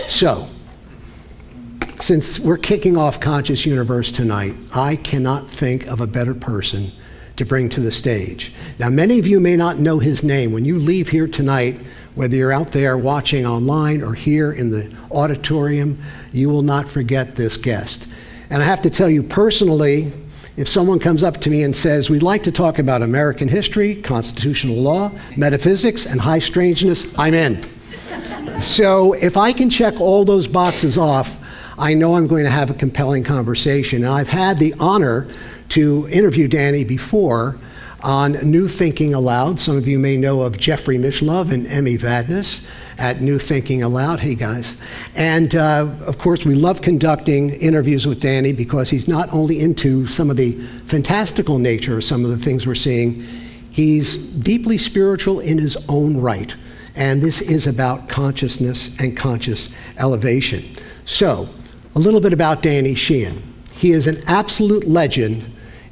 So, since we're kicking off Conscious Universe tonight, I cannot think of a better person to bring to the stage. Now, many of you may not know his name. When you leave here tonight, whether you're out there watching online or here in the auditorium, you will not forget this guest. And I have to tell you personally, if someone comes up to me and says, we'd like to talk about American history, constitutional law, metaphysics, and high strangeness, I'm in. So if I can check all those boxes off, I know I'm going to have a compelling conversation. And I've had the honor to interview Danny before on New Thinking Aloud. Some of you may know of Jeffrey Mishlove and Emmy Vadnais at New Thinking Aloud. Hey, guys. And, of course, we love conducting interviews with Danny because he's not only into some of the fantastical nature of some of the things we're seeing, he's deeply spiritual in his own right. And this is about consciousness and conscious elevation. So, a little bit about Daniel Sheehan. He is an absolute legend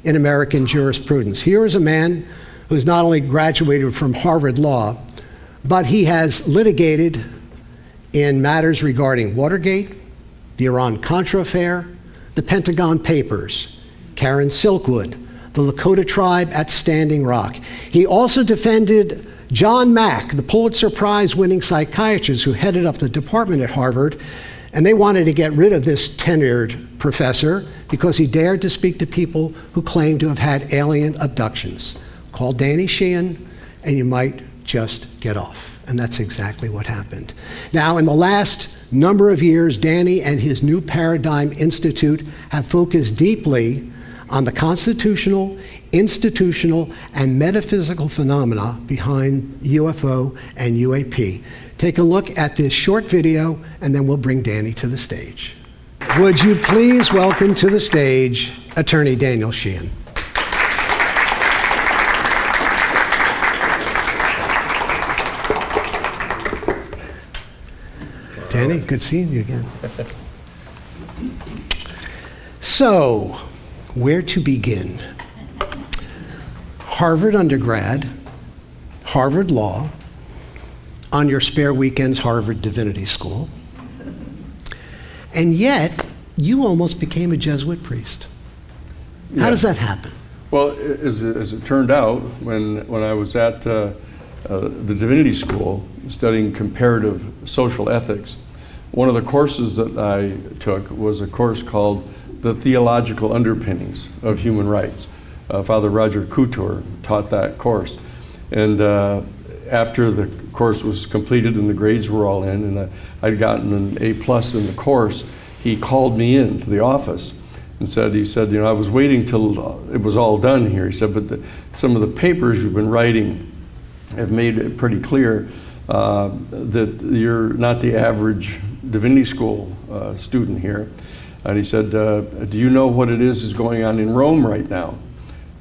in American jurisprudence. Here is a man who's not only graduated from Harvard Law, but he has litigated in matters regarding Watergate, the Iran-Contra affair, the Pentagon Papers, Karen Silkwood, the Lakota tribe at Standing Rock. He also defended John Mack, the Pulitzer Prize-winning psychiatrist who headed up the department at Harvard, and they wanted to get rid of this tenured professor because he dared to speak to people who claimed to have had alien abductions. Call Danny Sheehan, and you might just get off. And that's exactly what happened. Now, in the last number of years, Danny and his New Paradigm Institute have focused deeply on the constitutional, institutional, and metaphysical phenomena behind UFO and UAP. Take a look at this short video, and then we'll bring Danny to the stage. Would you please welcome to the stage Attorney Daniel Sheehan. Danny, good seeing you again. So, where to begin? Harvard undergrad, Harvard Law, on your spare weekends, Harvard Divinity School. And yet, you almost became a Jesuit priest. How does that happen? Well, as it turned out, when I was at the Divinity School studying comparative social ethics, one of the courses that I took was a course called The Theological Underpinnings of Human Rights. Father Roger Couture taught that course. And after the course was completed and the grades were all in, and I'd gotten an A+ in the course, he called me into the office and said, you know, I was waiting till it was all done here. He said, but some of the papers you've been writing have made it pretty clear that you're not the average Divinity School student here. And he said, do you know what it is going on in Rome right now?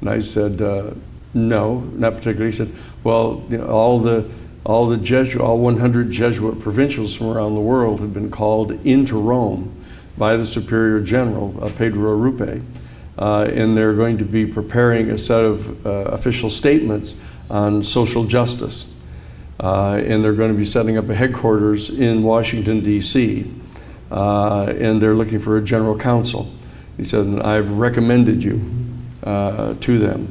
And I said, no, not particularly. He said, well, you know, all 100 Jesuit provincials from around the world have been called into Rome by the Superior General, Pedro Arrupe, and they're going to be preparing a set of official statements on social justice. And they're going to be setting up a headquarters in Washington, D.C., and they're looking for a general counsel. He said, I've recommended you to them.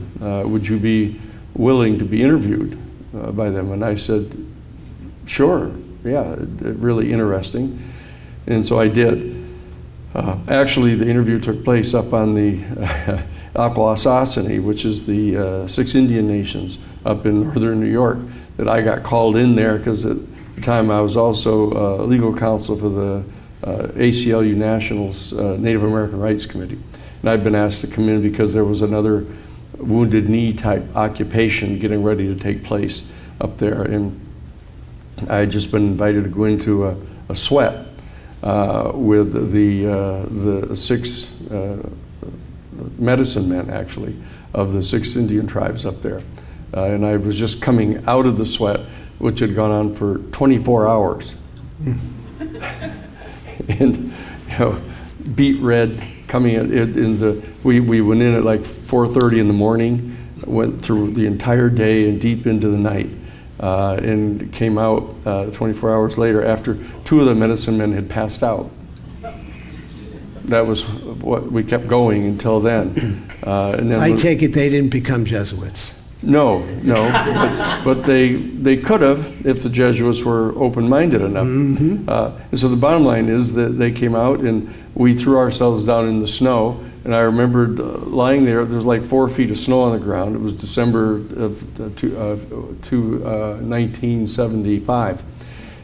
Would you be willing to be interviewed by them? And I said, sure, yeah, really interesting. And so I did. Actually, the interview took place up on the Akwesasne, which is the 6 Indian nations up in northern New York, that I got called in there because at the time I was also legal counsel for the ACLU National's Native American Rights Committee. And I'd been asked to come in because there was another Wounded Knee type occupation getting ready to take place up there. And I had just been invited to go into a sweat with the 6 medicine men, actually, of the 6 Indian tribes up there. And I was just coming out of the sweat, which had gone on for 24 hours. And, you know, beet red, coming in we went in at like 4:30 in the morning, went through the entire day and deep into the night. and came out 24 hours later after 2 of the medicine men had passed out. That was what we kept going until then. And then I take it they didn't become Jesuits. No, but they could have if the Jesuits were open-minded enough. And so the bottom line is that they came out and we threw ourselves down in the snow. And I remembered lying there. There was like 4 feet of snow on the ground. It was December of 1975,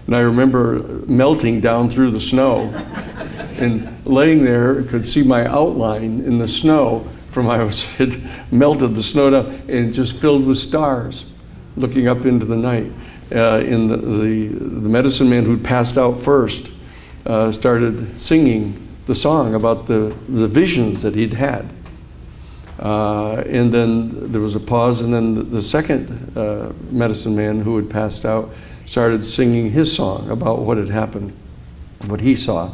and I remember melting down through the snow and laying there. Could see my outline in the snow from I had melted the snow down and just filled with stars, looking up into the night. And the medicine man who'd passed out first started singing the song about the visions that he'd had. And then there was a pause, and then the second medicine man who had passed out started singing his song about what had happened, what he saw.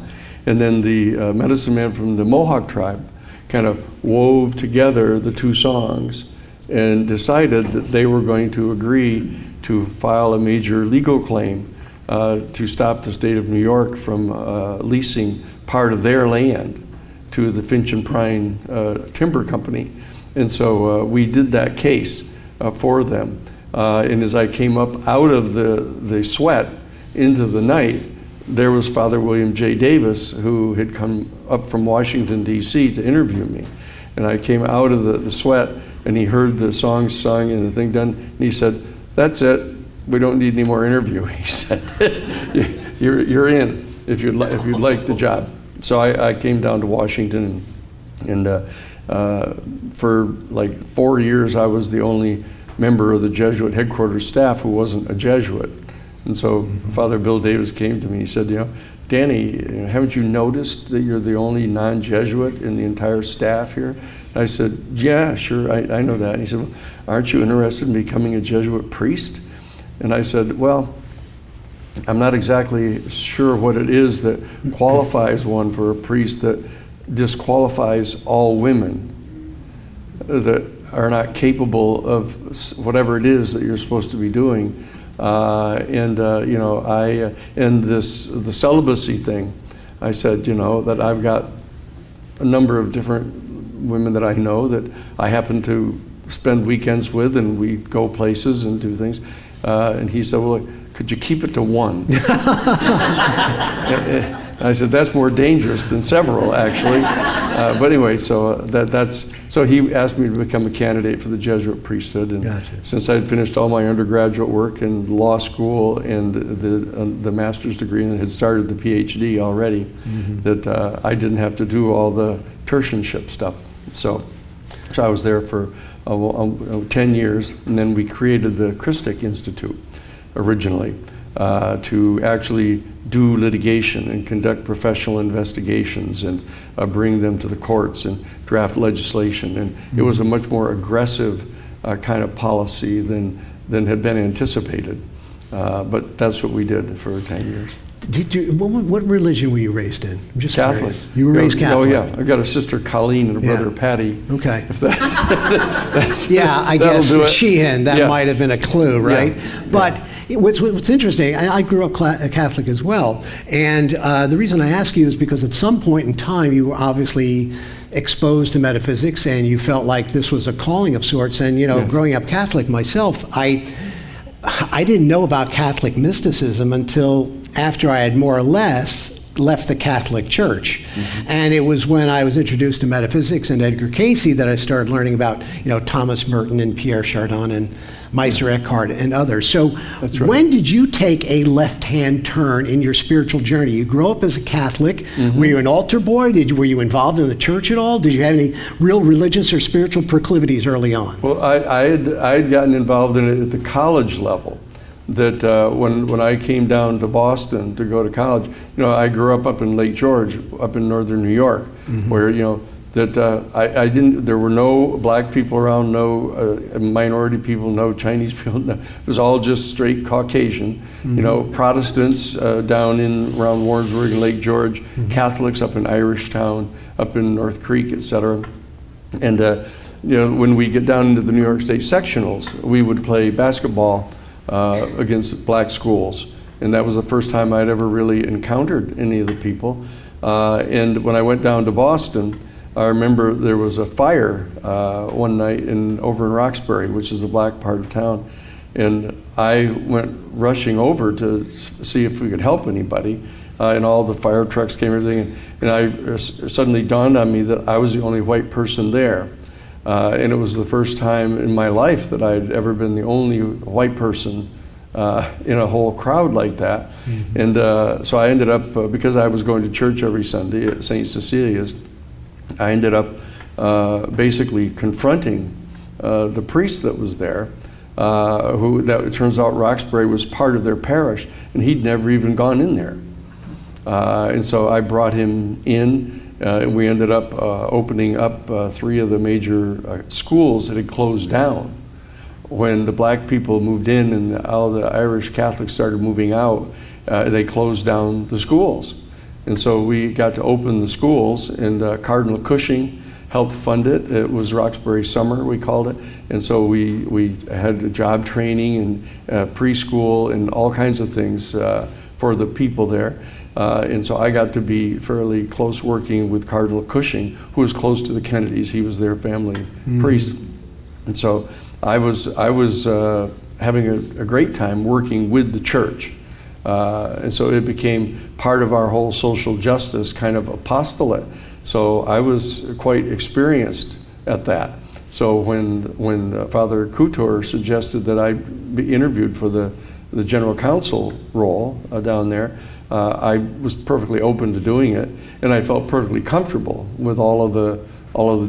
And then the medicine man from the Mohawk tribe kind of wove together the 2 songs and decided that they were going to agree to file a major legal claim to stop the state of New York from leasing part of their land to the Finch and Prine Timber Company. And so we did that case for them. And as I came up out of the sweat into the night, there was Father William J. Davis, who had come up from Washington, D.C. to interview me. And I came out of the sweat, and he heard the song sung and the thing done, and he said, "That's it. We don't need any more interview." He said, "You're in if you'd like the job." So I came down to Washington, and for like 4 years I was the only member of the Jesuit headquarters staff who wasn't a Jesuit. And so Father Bill Davis came to me. He said, "Danny, haven't you noticed that you're the only non-Jesuit in the entire staff here?" And I said, "Yeah, sure, I know that." And he said, "Well, aren't you interested in becoming a Jesuit priest?" And I said, "Well, I'm not exactly sure what it is that qualifies one for a priest that disqualifies all women that are not capable of whatever it is that you're supposed to be doing." And the celibacy thing, I said, that I've got a number of different women that I know that I happen to spend weekends with, and we go places and do things. And he said, "Well, could you keep it to one?" I said, "That's more dangerous than several, actually." But anyway, so so he asked me to become a candidate for the Jesuit priesthood, and Gotcha. since I had finished all my undergraduate work in law school and the master's degree and had started the PhD already, that I didn't have to do all the tertianship stuff. So I was there for 10 years, and then we created the Christic Institute originally to actually do litigation and conduct professional investigations and bring them to the courts and draft legislation. And it was a much more aggressive kind of policy than had been anticipated. But that's what we did for 10 years. What religion were you raised in? I'm just Catholic. curious. You were raised Catholic? Oh yeah, I've got a sister Colleen and a brother Patty. Okay. If that's Yeah, I guess Sheehan, that might have been a clue, right? Yeah. But what's interesting, I grew up Catholic as well, and the reason I ask you is because at some point in time you were obviously exposed to metaphysics and you felt like this was a calling of sorts. And Yes. growing up Catholic myself, I didn't know about Catholic mysticism until after I had more or less left the Catholic Church. And it was when I was introduced to metaphysics and Edgar Cayce that I started learning about, Thomas Merton and Pierre Chardin and Meister Eckhart and others. So That's right. when did you take a left-hand turn in your spiritual journey? You grew up as a Catholic. Were you an altar boy? Were you involved in the church at all? Did you have any real religious or spiritual proclivities early on? Well, I had gotten involved in it at the college level. That when I came down to Boston to go to college, I grew up in Lake George, up in northern New York, where I didn't. There were no black people around, no minority people, no Chinese people. No, it was all just straight Caucasian. Protestants down around Warrensburg and Lake George, Catholics up in Irishtown, up in North Creek, etc. And when we get down into the New York State sectionals, we would play basketball against black schools. And that was the first time I'd ever really encountered any of the people. And when I went down to Boston, I remember there was a fire one night over in Roxbury, which is the black part of town. And I went rushing over to see if we could help anybody. And all the fire trucks came and everything. And it suddenly dawned on me that I was the only white person there. And it was the first time in my life that I'd ever been the only white person in a whole crowd like that. Mm-hmm. And so I ended up, because I was going to church every Sunday at St. Cecilia's, I ended up basically confronting the priest that was there, who it turns out Roxbury was part of their parish, and he'd never even gone in there. And so I brought him in, and we ended up opening up 3 of the major schools that had closed down. When the black people moved in and all the Irish Catholics started moving out, they closed down the schools. And so we got to open the schools, and Cardinal Cushing helped fund it. It was Roxbury Summer, we called it. And so we had job training and preschool and all kinds of things for the people there. And so I got to be fairly close working with Cardinal Cushing, who was close to the Kennedys. He was their family priest. And so I was having a great time working with the church. And so it became part of our whole social justice kind of apostolate. So I was quite experienced at that. So when Father Couture suggested that I be interviewed for the general counsel role down there, I was perfectly open to doing it, and I felt perfectly comfortable with all of the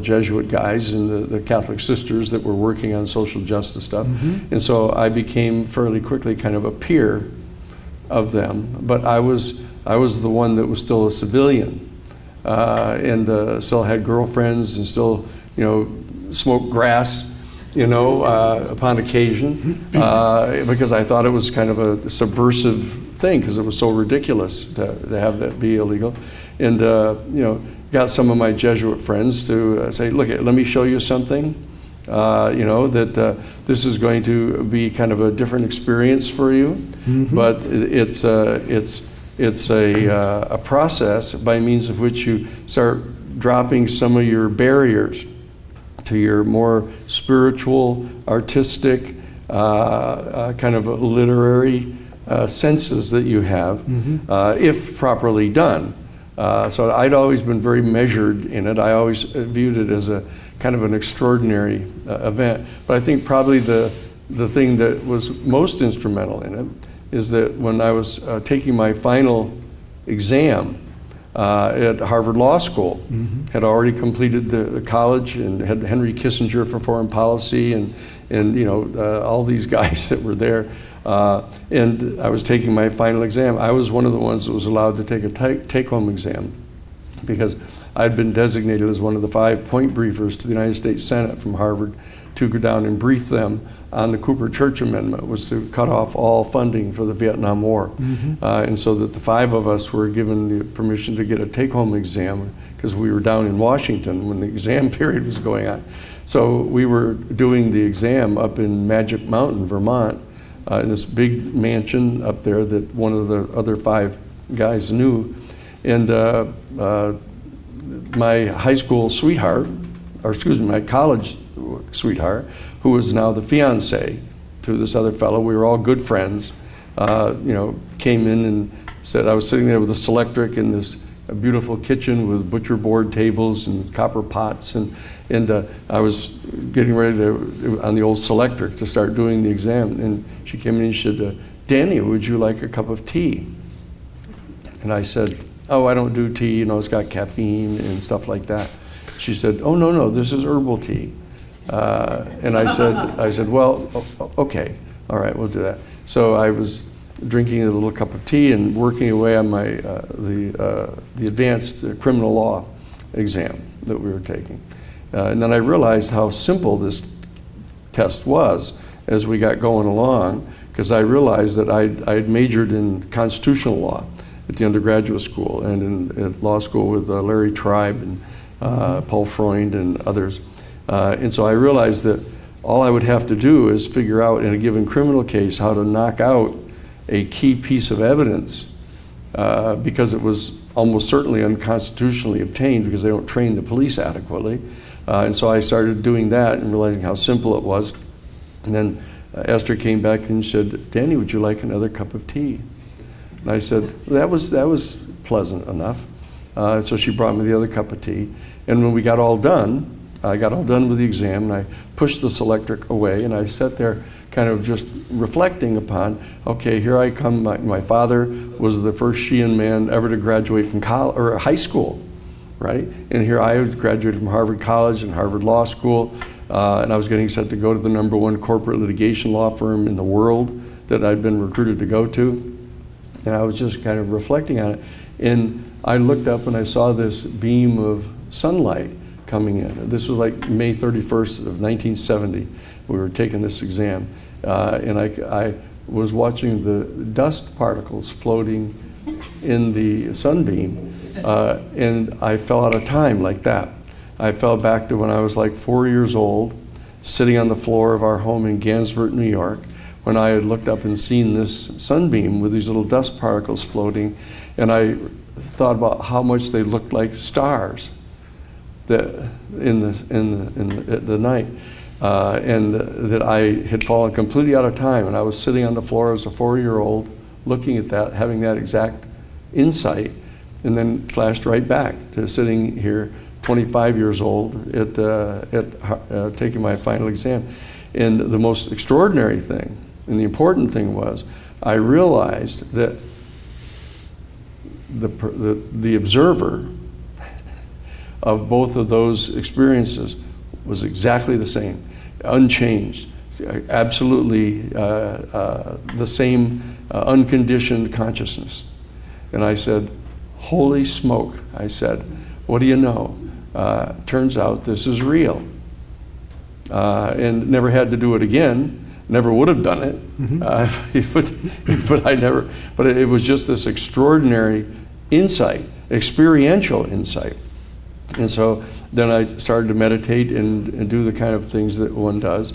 Jesuit guys and the Catholic sisters that were working on social justice stuff. Mm-hmm. And so I became fairly quickly kind of a peer of them, but I was the one that was still a civilian, and still had girlfriends and still, smoked grass, upon occasion, because I thought it was kind of a subversive thing, because it was so ridiculous to have that be illegal. And got some of my Jesuit friends to say, look, let me show you something, that this is going to be kind of a different experience for you, mm-hmm. but it's a process by means of which you start dropping some of your barriers to your more spiritual, artistic, kind of literary senses that you have, mm-hmm. If properly done. So I'd always been very measured in it. I always viewed it as a kind of an extraordinary event. But I think probably the thing that was most instrumental in it is that when I was taking my final exam at Harvard Law School, mm-hmm. had already completed the college and had Henry Kissinger for foreign policy and all these guys that were there. And I was taking my final exam. I was one of the ones that was allowed to take a take-home exam because I'd been designated as one of the 5 point briefers to the United States Senate from Harvard to go down and brief them on the Cooper Church Amendment, was to cut off all funding for the Vietnam War. Mm-hmm. And so that the 5 of us were given the permission to get a take-home exam because we were down in Washington when the exam period was going on. So we were doing the exam up in Magic Mountain, Vermont, in this big mansion up there that one of the other 5 guys knew. And my high school sweetheart, my college sweetheart, who was now the fiance to this other fellow, we were all good friends, came in and said, I was sitting there with a Selectric in this beautiful kitchen with butcher board tables and copper pots, and I was getting ready to, on the old Selectric, to start doing the exam, and she came in and she said, Danny, would you like a cup of tea? And I said, oh, I don't do tea, it's got caffeine and stuff like that. She said, oh, no, this is herbal tea. And I said, well, okay, all right, we'll do that. So I was drinking a little cup of tea and working away on my the advanced criminal law exam that we were taking. And then I realized how simple this test was as we got going along, because I realized that I'd majored in constitutional law at the undergraduate school and at law school with Larry Tribe and Paul Freund and others. And so I realized that all I would have to do is figure out in a given criminal case how to knock out a key piece of evidence because it was almost certainly unconstitutionally obtained because they don't train the police adequately. And so I started doing that and realizing how simple it was. And then Esther came back and said, "Danny, would you like another cup of tea?" And I said, that was pleasant enough. So she brought me the other cup of tea. And when we got all done, I got all done with the exam, and I pushed the selectric away, and I sat there kind of just reflecting upon, okay, here I come. My father was the first Sheehan man ever to graduate from college, or high school, right? And here I was graduated from Harvard College and Harvard Law School, and I was getting set to go to the #1 corporate litigation law firm in the world that I'd been recruited to go to. And I was just kind of reflecting on it. And I looked up and I saw this beam of sunlight coming in. This was like May 31st of 1970. We were taking this exam. And I was watching the dust particles floating in the sunbeam. And I fell out of time like that. I fell back to when I was like 4 years old, sitting on the floor of our home in Gansevoort, New York, when I had looked up and seen this sunbeam with these little dust particles floating, and I thought about how much they looked like stars in the night, and that I had fallen completely out of time, and I was sitting on the floor as a 4-year-old looking at that, having that exact insight, and then flashed right back to sitting here 25 years old at taking my final exam. And the most extraordinary thing and the important thing was I realized that the observer of both of those experiences was exactly the same, unchanged, absolutely the same unconditioned consciousness. And I said, "Holy smoke," I said, "what do you know? Turns out this is real." And never had to do it again. Never would have done it, but it was just this extraordinary insight, experiential insight. And so then I started to meditate and do the kind of things that one does,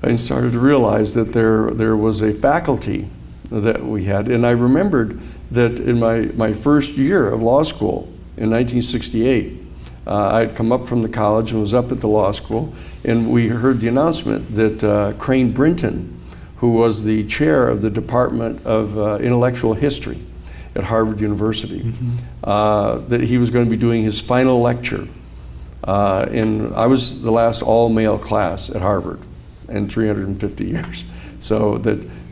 and started to realize that there was a faculty that we had. And I remembered that in my first year of law school in 1968, I'd come up from the college and was up at the law school, and we heard the announcement that Crane Brinton, who was the chair of the Department of Intellectual History at Harvard University, that he was going to be doing his final lecture. And I was the last all-male class at Harvard in 350 years. So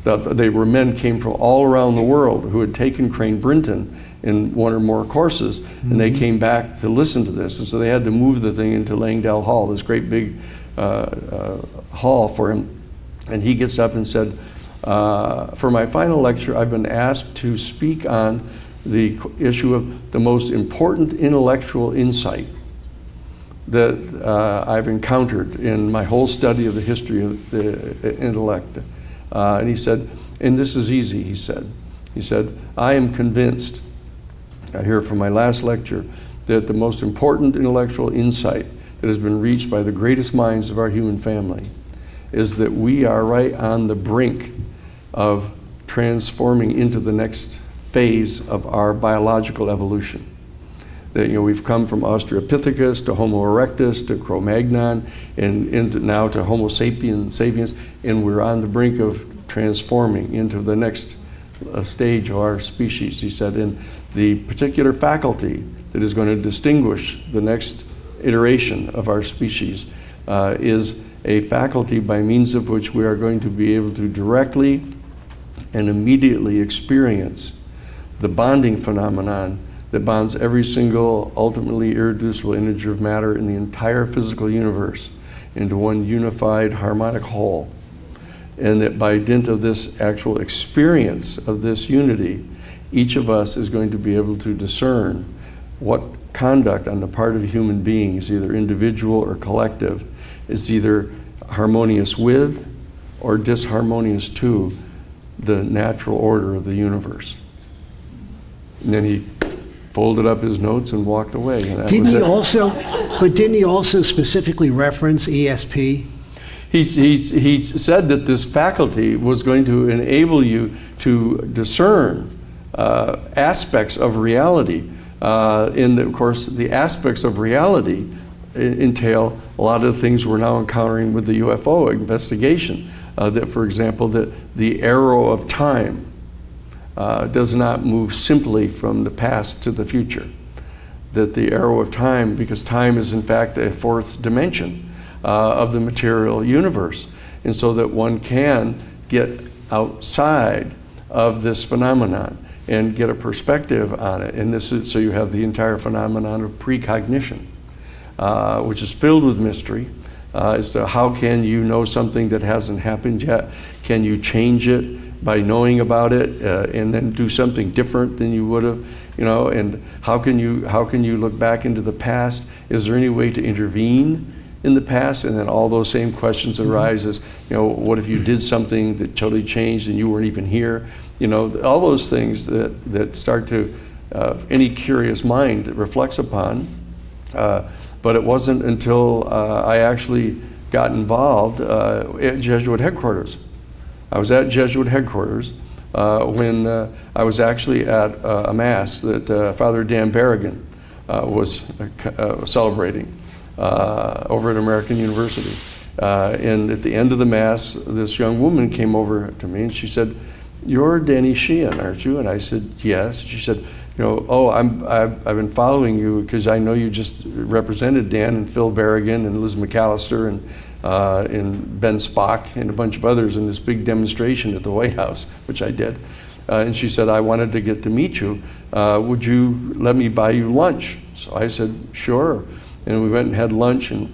they were men came from all around the world who had taken Crane Brinton in one or more courses, and they came back to listen to this. And so they had to move the thing into Langdale Hall, this great big hall for him. And he gets up and said, "For my final lecture, I've been asked to speak on the issue of the most important intellectual insight that I've encountered in my whole study of the history of the intellect." And he said, and this is easy, he said, "I am convinced, here from my last lecture, that the most important intellectual insight that has been reached by the greatest minds of our human family is that we are right on the brink of transforming into the next phase of our biological evolution. That we've come from Australopithecus to Homo erectus to Cro-Magnon and now to Homo sapiens, and we're on the brink of transforming into the next stage of our species," he said. And the particular faculty that is going to distinguish the next iteration of our species is a faculty by means of which we are going to be able to directly and immediately experience the bonding phenomenon that bonds every single ultimately irreducible integer of matter in the entire physical universe into one unified harmonic whole. And that by dint of this actual experience of this unity, each of us is going to be able to discern what conduct on the part of human beings, either individual or collective, is either harmonious with or disharmonious to the natural order of the universe. And then he folded up his notes and walked away. And didn't he also specifically reference ESP? he said that this faculty was going to enable you to discern aspects of reality. Of course, the aspects of reality entail a lot of the things we're now encountering with the UFO investigation. That, for example, that the arrow of time does not move simply from the past to the future. That the arrow of time, because time is in fact a fourth dimension of the material universe, and so that one can get outside of this phenomenon and get a perspective on it. And this is, so you have the entire phenomenon of precognition, which is filled with mystery as to how can you know something that hasn't happened yet? Can you change it by knowing about it and then do something different than you would have? You know, and how can you look back into the past? Is there any way to intervene in the past? And then all those same questions arise as, you know, what if you did something that totally changed and you weren't even here? You know, all those things that start to, any curious mind reflects upon. But it wasn't until I actually got involved at Jesuit headquarters. I was at Jesuit headquarters when I was actually at a mass that Father Dan Berrigan was celebrating over at American University. And at the end of the mass, this young woman came over to me and she said, "You're Danny Sheehan, aren't you?" And I said, "Yes." She said, "You know, oh, I've been following you because I know you just represented Dan and Phil Berrigan and Liz McAllister and Ben Spock and a bunch of others in this big demonstration at the White House," which I did. And she said, "I wanted to get to meet you. Would you let me buy you lunch?" So I said, "Sure." And we went and had lunch, and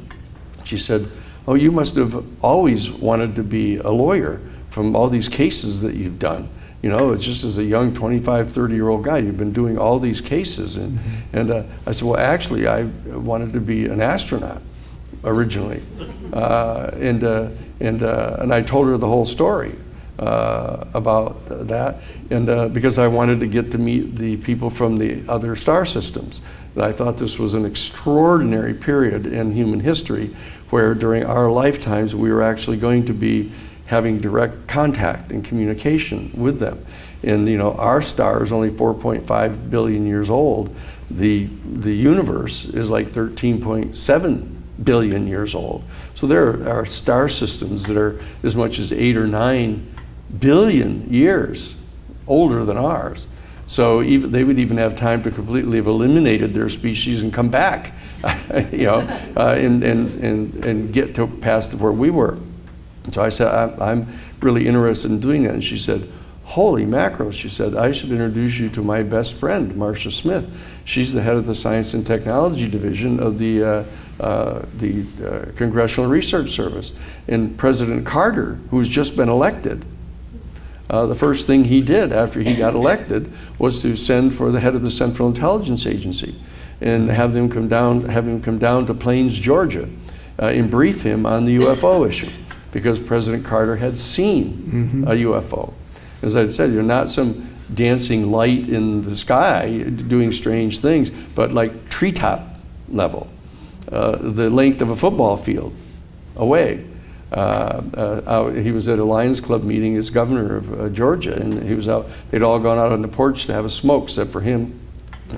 she said, "Oh, you must have always wanted to be a lawyer from all these cases that you've done. You know, it's just as a young 25, 30-year-old guy, you've been doing all these cases." And I said, "Well, actually, I wanted to be an astronaut originally." And I told her the whole story about that, and because I wanted to get to meet the people from the other star systems. And I thought this was an extraordinary period in human history where during our lifetimes we were actually going to be having direct contact and communication with them. And you know, our star is only 4.5 billion years old. The universe is like 13.7 billion years old. So there are star systems that are as much as 8 or 9 billion years older than ours. So they would even have time to completely have eliminated their species and come back, you know, and get to past where we were. So I said, I'm really interested in doing that. And she said, "Holy mackerel," she said, "I should introduce you to my best friend, Marcia Smith. She's the head of the Science and Technology Division of the Congressional Research Service. And President Carter, who's just been elected, the first thing he did after he got elected was to send for the head of the Central Intelligence Agency and have him come down to Plains, Georgia, and brief him on the UFO issue, because President Carter had seen a UFO. As I said, you're not some dancing light in the sky doing strange things, but like treetop level, the length of a football field away. He was at a Lions Club meeting as governor of Georgia, and he was out. They'd all gone out on the porch to have a smoke, except for him,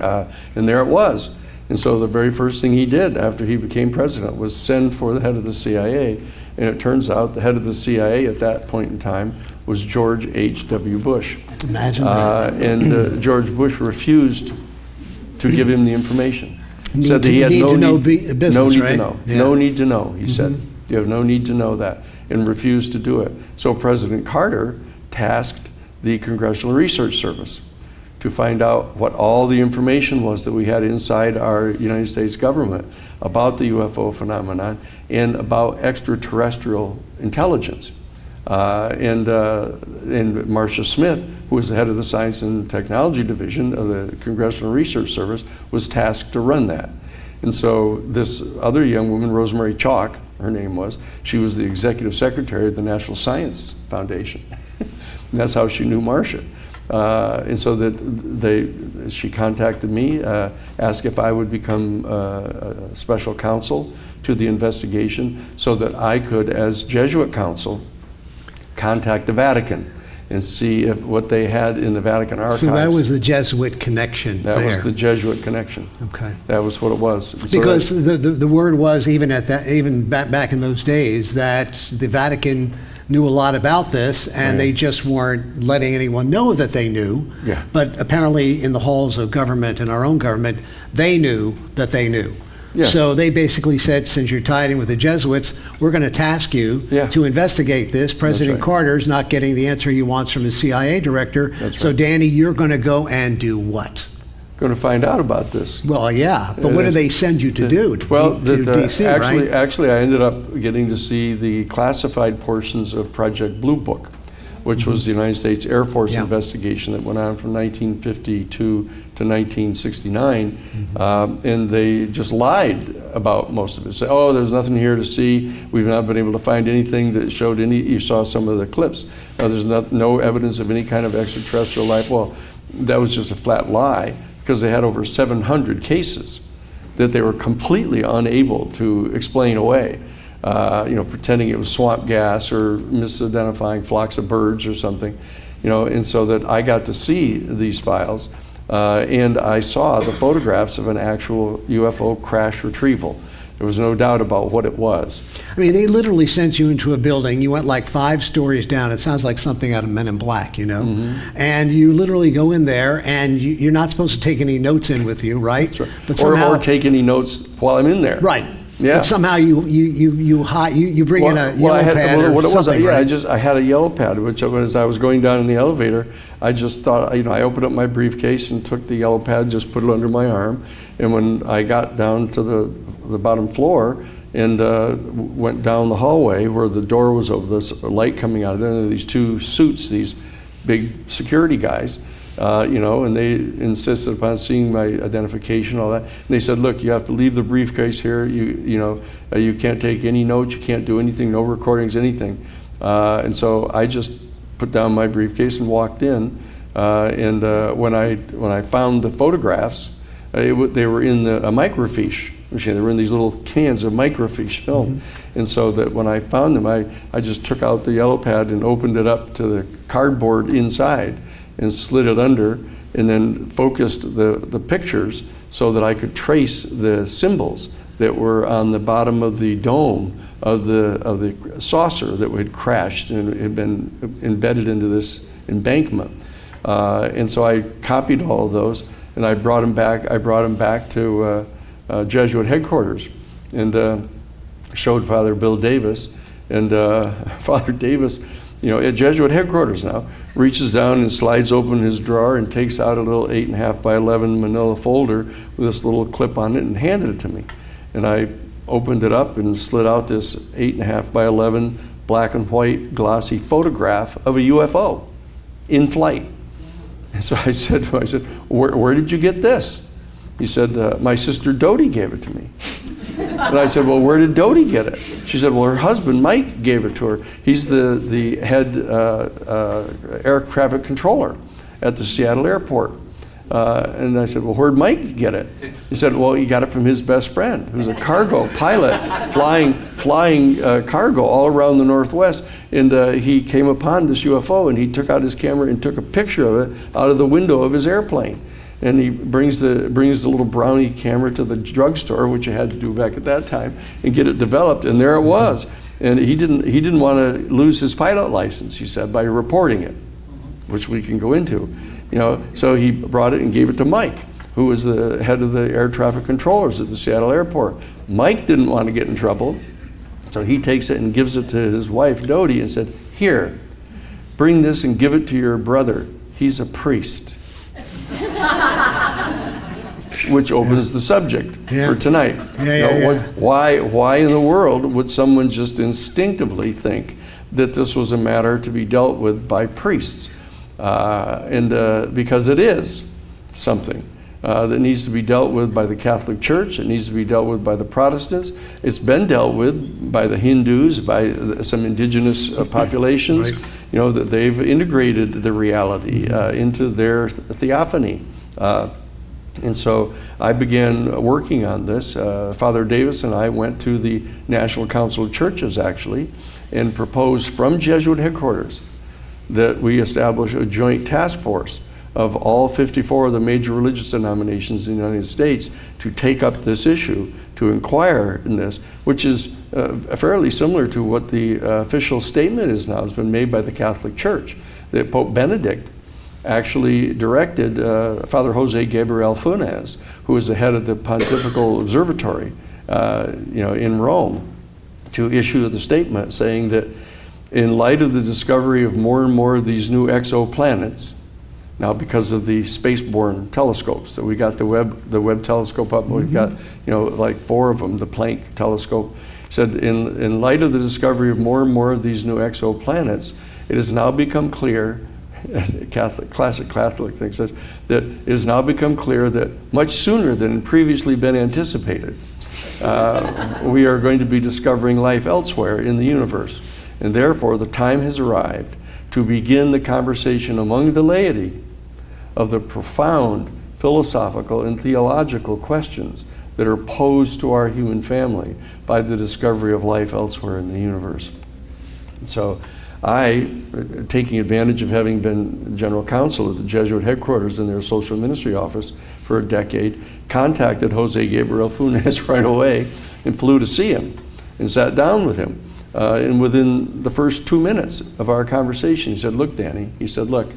and there it was. And so the very first thing he did after he became president was send for the head of the CIA, and it turns out the head of the CIA at that point in time was George H.W. Bush. Imagine that. And George Bush refused to give him the information. Said that he had no need to know. No need to know, he said. You have no need to know that, and refused to do it. So President Carter tasked the Congressional Research Service to find out what all the information was that we had inside our United States government about the UFO phenomenon and about extraterrestrial intelligence. And Marcia Smith, who was the head of the Science and Technology Division of the Congressional Research Service, was tasked to run that. And so this other young woman, Rosemary Chalk, her name was, she was the executive secretary of the National Science Foundation. And that's how she knew Marcia. And so that she contacted me, asked if I would become a special counsel to the investigation so that I could, as Jesuit counsel, contact the Vatican and see if what they had in the Vatican archives. So that was the Jesuit connection there. That was the Jesuit connection. Okay. That was what it was. And so because the word was, even back in those days, that the Vatican knew a lot about this, and they just weren't letting anyone know that they knew. Yeah. But apparently in the halls of government, in our own government, they knew that they knew. Yes. So they basically said, since you're tied in with the Jesuits, we're going to task you to investigate this. President right. Carter's not getting the answer he wants from his CIA director. That's so right. Danny, you're going to go and do what? going to find out about this. Well, yeah, but what do they send you to do? Well, DC, actually, I ended up getting to see the classified portions of Project Blue Book, which was the United States Air Force investigation that went on from 1952 to 1969, and they just lied about most of it. Say, oh, there's nothing here to see. We've not been able to find anything that showed any. You saw some of the clips. There's no evidence of any kind of extraterrestrial life. Well, that was just a flat lie, because they had over 700 cases that they were completely unable to explain away. Pretending it was swamp gas or misidentifying flocks of birds or something, and so that I got to see these files, and I saw the photographs of an actual UFO crash retrieval. There was no doubt about what it was. I mean, they literally sent you into a building. You went like 5 stories down. It sounds like something out of Men in Black, And you literally go in there, and you're not supposed to take any notes in with you, right? That's right. But somehow, or take any notes while I'm in there. Right. Yeah. But somehow you bring in a yellow pad or something, right? I had a yellow pad, which as I was going down in the elevator, I just thought, I opened up my briefcase and took the yellow pad, just put it under my arm, and when I got down to the bottom floor and went down the hallway where the door was over, this light coming out of there, and these 2 suits, these big security guys, and they insisted upon seeing my identification, all that. And they said, look, you have to leave the briefcase here. You can't take any notes. You can't do anything, no recordings, anything. And so I just put down my briefcase and walked in. And when I found the photographs, they were in a microfiche machine. They were in these little cans of microfiche film. And so that when I found them, I just took out the yellow pad and opened it up to the cardboard inside and slid it under, and then focused the pictures so that I could trace the symbols that were on the bottom of the dome of the saucer that had crashed and had been embedded into this embankment. And so I copied all of those, and I brought them back. I brought them back to Jesuit headquarters, and showed Father Bill Davis, and Father Davis, at Jesuit headquarters now, reaches down and slides open his drawer and takes out a little 8.5 by 11 manila folder with this little clip on it and handed it to me. And I opened it up and slid out this 8.5 by 11 black and white glossy photograph of a UFO in flight. And so I said, where did you get this? He said, my sister Dodie gave it to me. And I said, well, where did Dodie get it? She said, well, her husband, Mike, gave it to her. He's the head air traffic controller at the Seattle airport. And I said, well, where'd Mike get it? He said, well, he got it from his best friend, who's a cargo pilot, flying cargo all around the Northwest. And he came upon this UFO, and he took out his camera and took a picture of it out of the window of his airplane. And he brings the little brownie camera to the drugstore, which you had to do back at that time, and get it developed. And there it was. And he didn't want to lose his pilot license, he said, by reporting it, which we can go into. So he brought it and gave it to Mike, who was the head of the air traffic controllers at the Seattle airport. Mike didn't want to get in trouble, so he takes it and gives it to his wife, Dodie, and said, here, bring this and give it to your brother. He's a priest. Which opens the subject for tonight. Why in the world would someone just instinctively think that this was a matter to be dealt with by priests? Because it is something that needs to be dealt with by the Catholic Church. It needs to be dealt with by the Protestants. It's been dealt with by the Hindus, by some indigenous populations. that they've integrated the reality into their theophany. And so I began working on this. Father Davis and I went to the National Council of Churches, actually, and proposed from Jesuit headquarters that we establish a joint task force of all 54 of the major religious denominations in the United States to take up this issue, to inquire in this, which is fairly similar to what the official statement is now. It's been made by the Catholic Church, that Pope Benedict actually directed Father Jose Gabriel Funes, who is the head of the Pontifical Observatory, in Rome, to issue the statement saying that in light of the discovery of more and more of these new exoplanets, now because of the spaceborne telescopes, that we got the Webb telescope up, we've got like 4 of them, the Planck telescope, said in light of the discovery of more and more of these new exoplanets, it has now become clear, as a classic Catholic thing says, that it has now become clear that much sooner than previously been anticipated, we are going to be discovering life elsewhere in the universe. And therefore, the time has arrived to begin the conversation among the laity of the profound philosophical and theological questions that are posed to our human family by the discovery of life elsewhere in the universe. And so I, taking advantage of having been general counsel at the Jesuit headquarters in their social ministry office for a decade, contacted Jose Gabriel Funes right away and flew to see him and sat down with him. And within the first 2 minutes of our conversation, he said, "Look, Danny," he said, "look,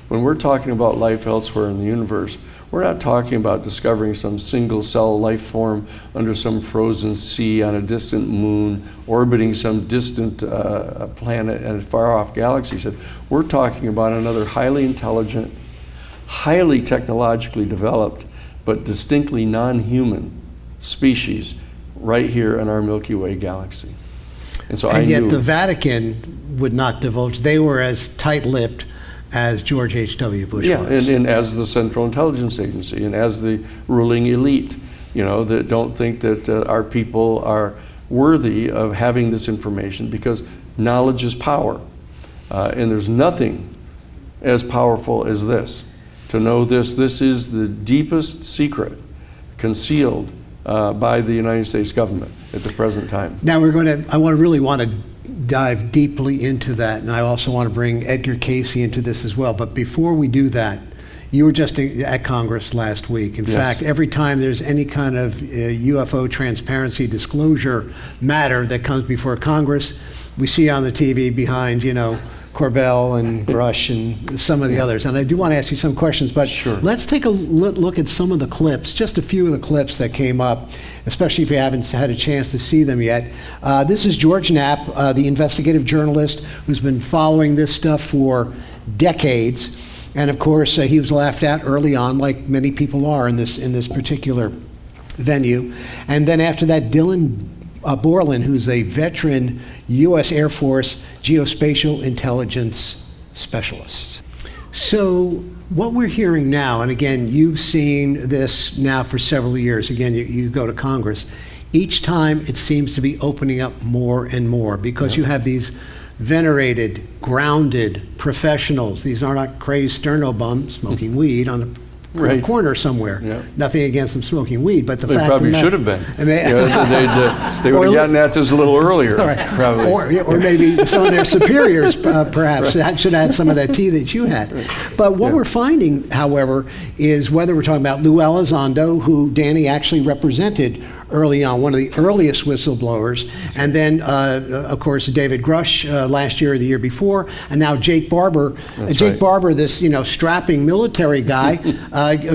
when we're talking about life elsewhere in the universe, we're not talking about discovering some single cell life form under some frozen sea on a distant moon, orbiting some distant planet in a far off galaxy." He said, "We're talking about another highly intelligent, highly technologically developed, but distinctly non-human species right here in our Milky Way galaxy." And so I yet knew. the Vatican would not divulge. They were as tight-lipped as George H.W. Bush was. And as the Central Intelligence Agency and as the ruling elite, that don't think that our people are worthy of having this information, because knowledge is power. And there's nothing as powerful as this. To know this is the deepest secret concealed by the United States government at the present time. Now I really want to dive deeply into that, and I also want to bring Edgar Casey into this as well. But before we do that, you were just at Congress last week. In fact, every time there's any kind of UFO transparency disclosure matter that comes before Congress, we see on the TV behind, Corbell and Grush and some of the others. And I do want to ask you some questions, but let's take a look at some of the clips, just a few of the clips that came up, especially if you haven't had a chance to see them yet. This is George Knapp, the investigative journalist who's been following this stuff for decades. And of course, he was laughed at early on, like many people are in this particular venue. And then after that, Dylan Borland, who's a veteran U.S. Air Force geospatial intelligence specialist. So what we're hearing now, and again, you've seen this now for several years. Again, you go to Congress. Each time it seems to be opening up more and more, because you have these venerated, grounded professionals. These are not crazed sterno bums smoking weed on a corner somewhere. Nothing against them smoking weed, but they probably should have been. They would have gotten at this a little earlier, probably. Or maybe some of their superiors, perhaps, that should have had some of that tea that you had. But what we're finding, however, is whether we're talking about Lou Elizondo, who Danny actually represented early on, one of the earliest whistleblowers, and then, of course, David Grush last year or the year before, and now Jake Barber. Barber, this strapping military guy,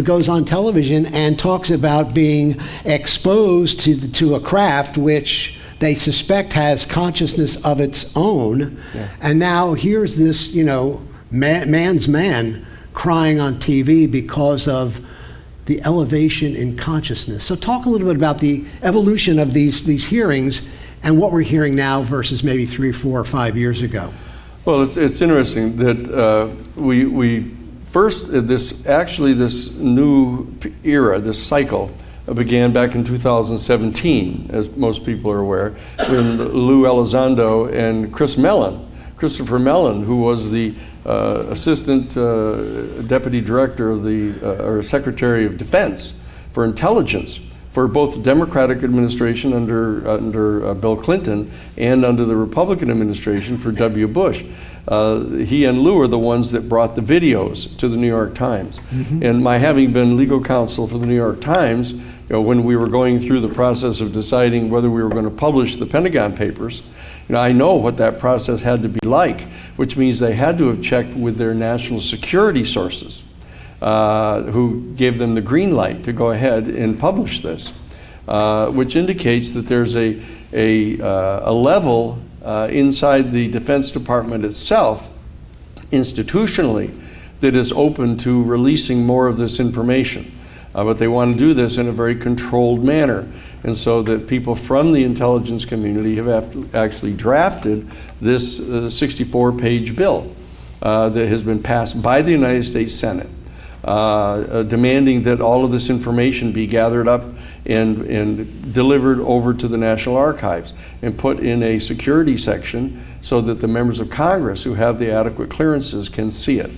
goes on television and talks about being exposed to a craft which they suspect has consciousness of its own, and now here's this man's man crying on TV because of the elevation in consciousness. So talk a little bit about the evolution of these hearings and what we're hearing now versus maybe 3, 4, or 5 years ago. Well, it's interesting that we first, this new era, this cycle, began back in 2017, as most people are aware, when Lou Elizondo and Chris Mellon Christopher Mellon, who was the assistant deputy director of or Secretary of Defense for Intelligence for both the Democratic administration under Bill Clinton and under the Republican administration for W. Bush. He and Lou are the ones that brought the videos to the New York Times. And my having been legal counsel for the New York Times, when we were going through the process of deciding whether we were going to publish the Pentagon Papers, I know what that process had to be like, which means they had to have checked with their national security sources, who gave them the green light to go ahead and publish this, which indicates that there's a level inside the Defense Department itself, institutionally, that is open to releasing more of this information. But they want to do this in a very controlled manner. And so that people from the intelligence community have actually drafted this 64-page bill that has been passed by the United States Senate, demanding that all of this information be gathered up and delivered over to the National Archives and put in a security section so that the members of Congress who have the adequate clearances can see it.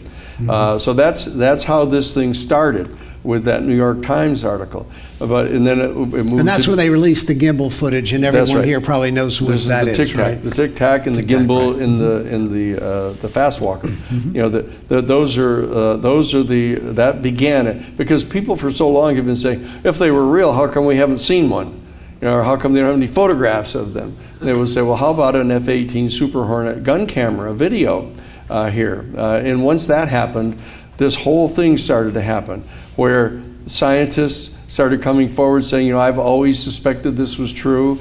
So that's how this thing started, with that New York Times article. And then it moved. And that's when they released the gimbal footage, and everyone here probably knows what that is, right? The Tic Tac and the gimbal in the fast walker. That began it, because people for so long have been saying, if they were real, how come we haven't seen one? Or how come they don't have any photographs of them? And they would say, well, how about an F-18 Super Hornet gun camera video here? And once that happened, this whole thing started to happen, where scientists started coming forward saying, I've always suspected this was true.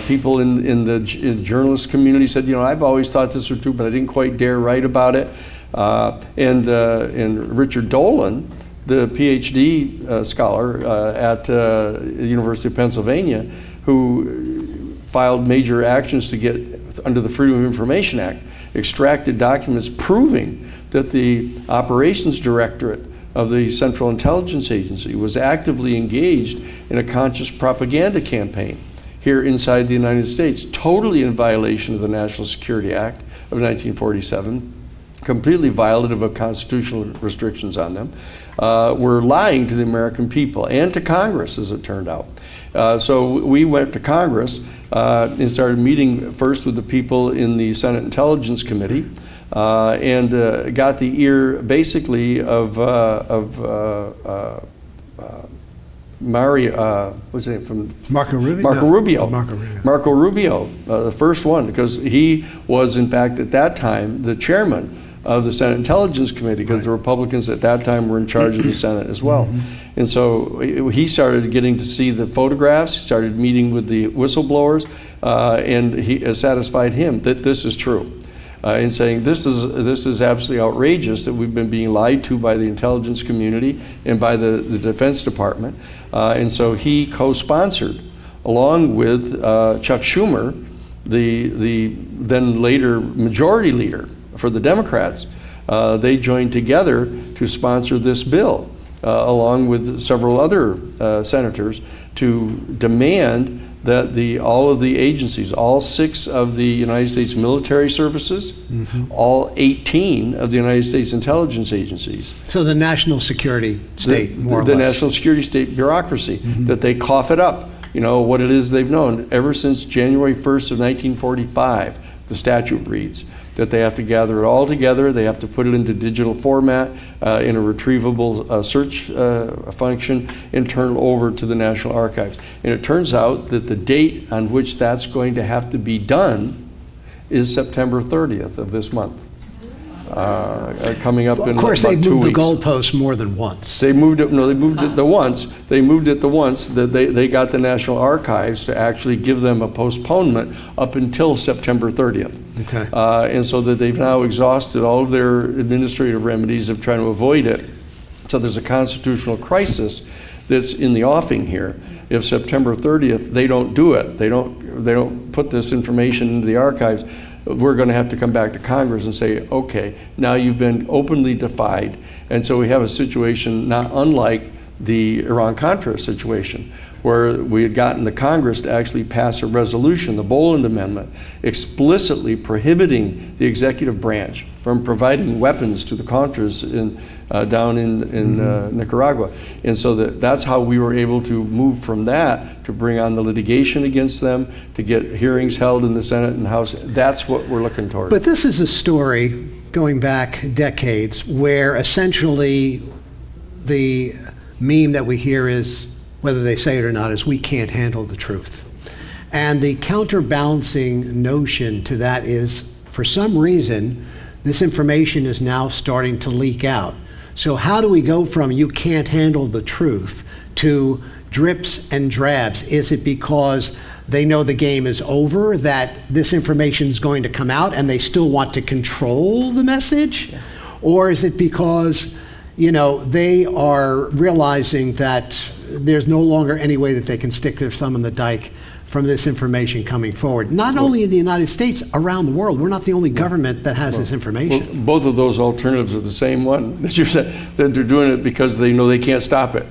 People in the journalist community said, I've always thought this was true, but I didn't quite dare write about it. And Richard Dolan, the PhD scholar at the University of Pennsylvania, who filed major actions to get, under the Freedom of Information Act, extracted documents proving that the operations directorate of the Central Intelligence Agency was actively engaged in a conscious propaganda campaign here inside the United States, totally in violation of the National Security Act of 1947, completely violative of constitutional restrictions on them, were lying to the American people and to Congress, as it turned out. So we went to Congress and started meeting first with the people in the Senate Intelligence Committee, and got the ear basically of what's his name from Marco Rubio? Marco Rubio. Marco Rubio. Marco Rubio, the first one, because he was in fact at that time the chairman of the Senate Intelligence Committee, because the Republicans at that time were in charge of the Senate as well. And so he started getting to see the photographs, he started meeting with the whistleblowers, and he satisfied him that this is true. And saying this is absolutely outrageous that we've been being lied to by the intelligence community and by the Defense Department. And so he co-sponsored, along with Chuck Schumer, the then later majority leader for the Democrats. They joined together to sponsor this bill, along with several other senators, to demand that all of the agencies, all 6 of the United States military services, all 18 of the United States intelligence agencies. So the national security state, more or less. The national security state bureaucracy, that they cough it up, what it is they've known ever since January 1st of 1945, the statute reads, that they have to gather it all together, they have to put it into digital format in a retrievable search function, and turn it over to the National Archives. And it turns out that the date on which that's going to have to be done is September 30th of this month. Coming up in about 2 weeks. Of course, they've moved the goalpost more than once. They moved it. No, they moved it the once. They moved it the once that they got the National Archives to actually give them a postponement up until September 30th. Okay. And so that they've now exhausted all of their administrative remedies of trying to avoid it. So there's a constitutional crisis that's in the offing here. If September 30th they don't do it, they don't put this information into the archives, we're going to have to come back to Congress and say, okay, now you've been openly defied. And so we have a situation not unlike the Iran-Contra situation, where we had gotten the Congress to actually pass a resolution, the Boland Amendment, explicitly prohibiting the executive branch from providing weapons to the Contras down in Nicaragua. And so that's how we were able to move from that to bring on the litigation against them, to get hearings held in the Senate and House. That's what we're looking toward. But this is a story going back decades where essentially the meme that we hear is, whether they say it or not, is we can't handle the truth. And the counterbalancing notion to that is, for some reason, this information is now starting to leak out. So how do we go from you can't handle the truth to drips and drabs? Is it because they know the game is over, that this information is going to come out and they still want to control the message? Or is it because, they are realizing that there's no longer any way that they can stick their thumb in the dike from this information coming forward? Not only in the United States, around the world. We're not the only government that has this information. Well, both of those alternatives are the same one. That you said, that they're doing it because they know they can't stop it.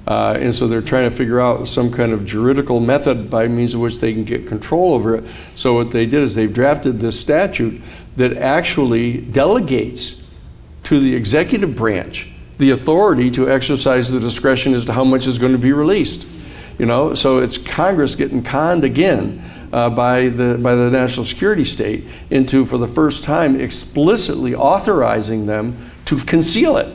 And so they're trying to figure out some kind of juridical method by means of which they can get control over it. So what they did is they've drafted this statute that actually delegates to the executive branch the authority to exercise the discretion as to how much is going to be released. So it's Congress getting conned again by the national security state into, for the first time, explicitly authorizing them to conceal it,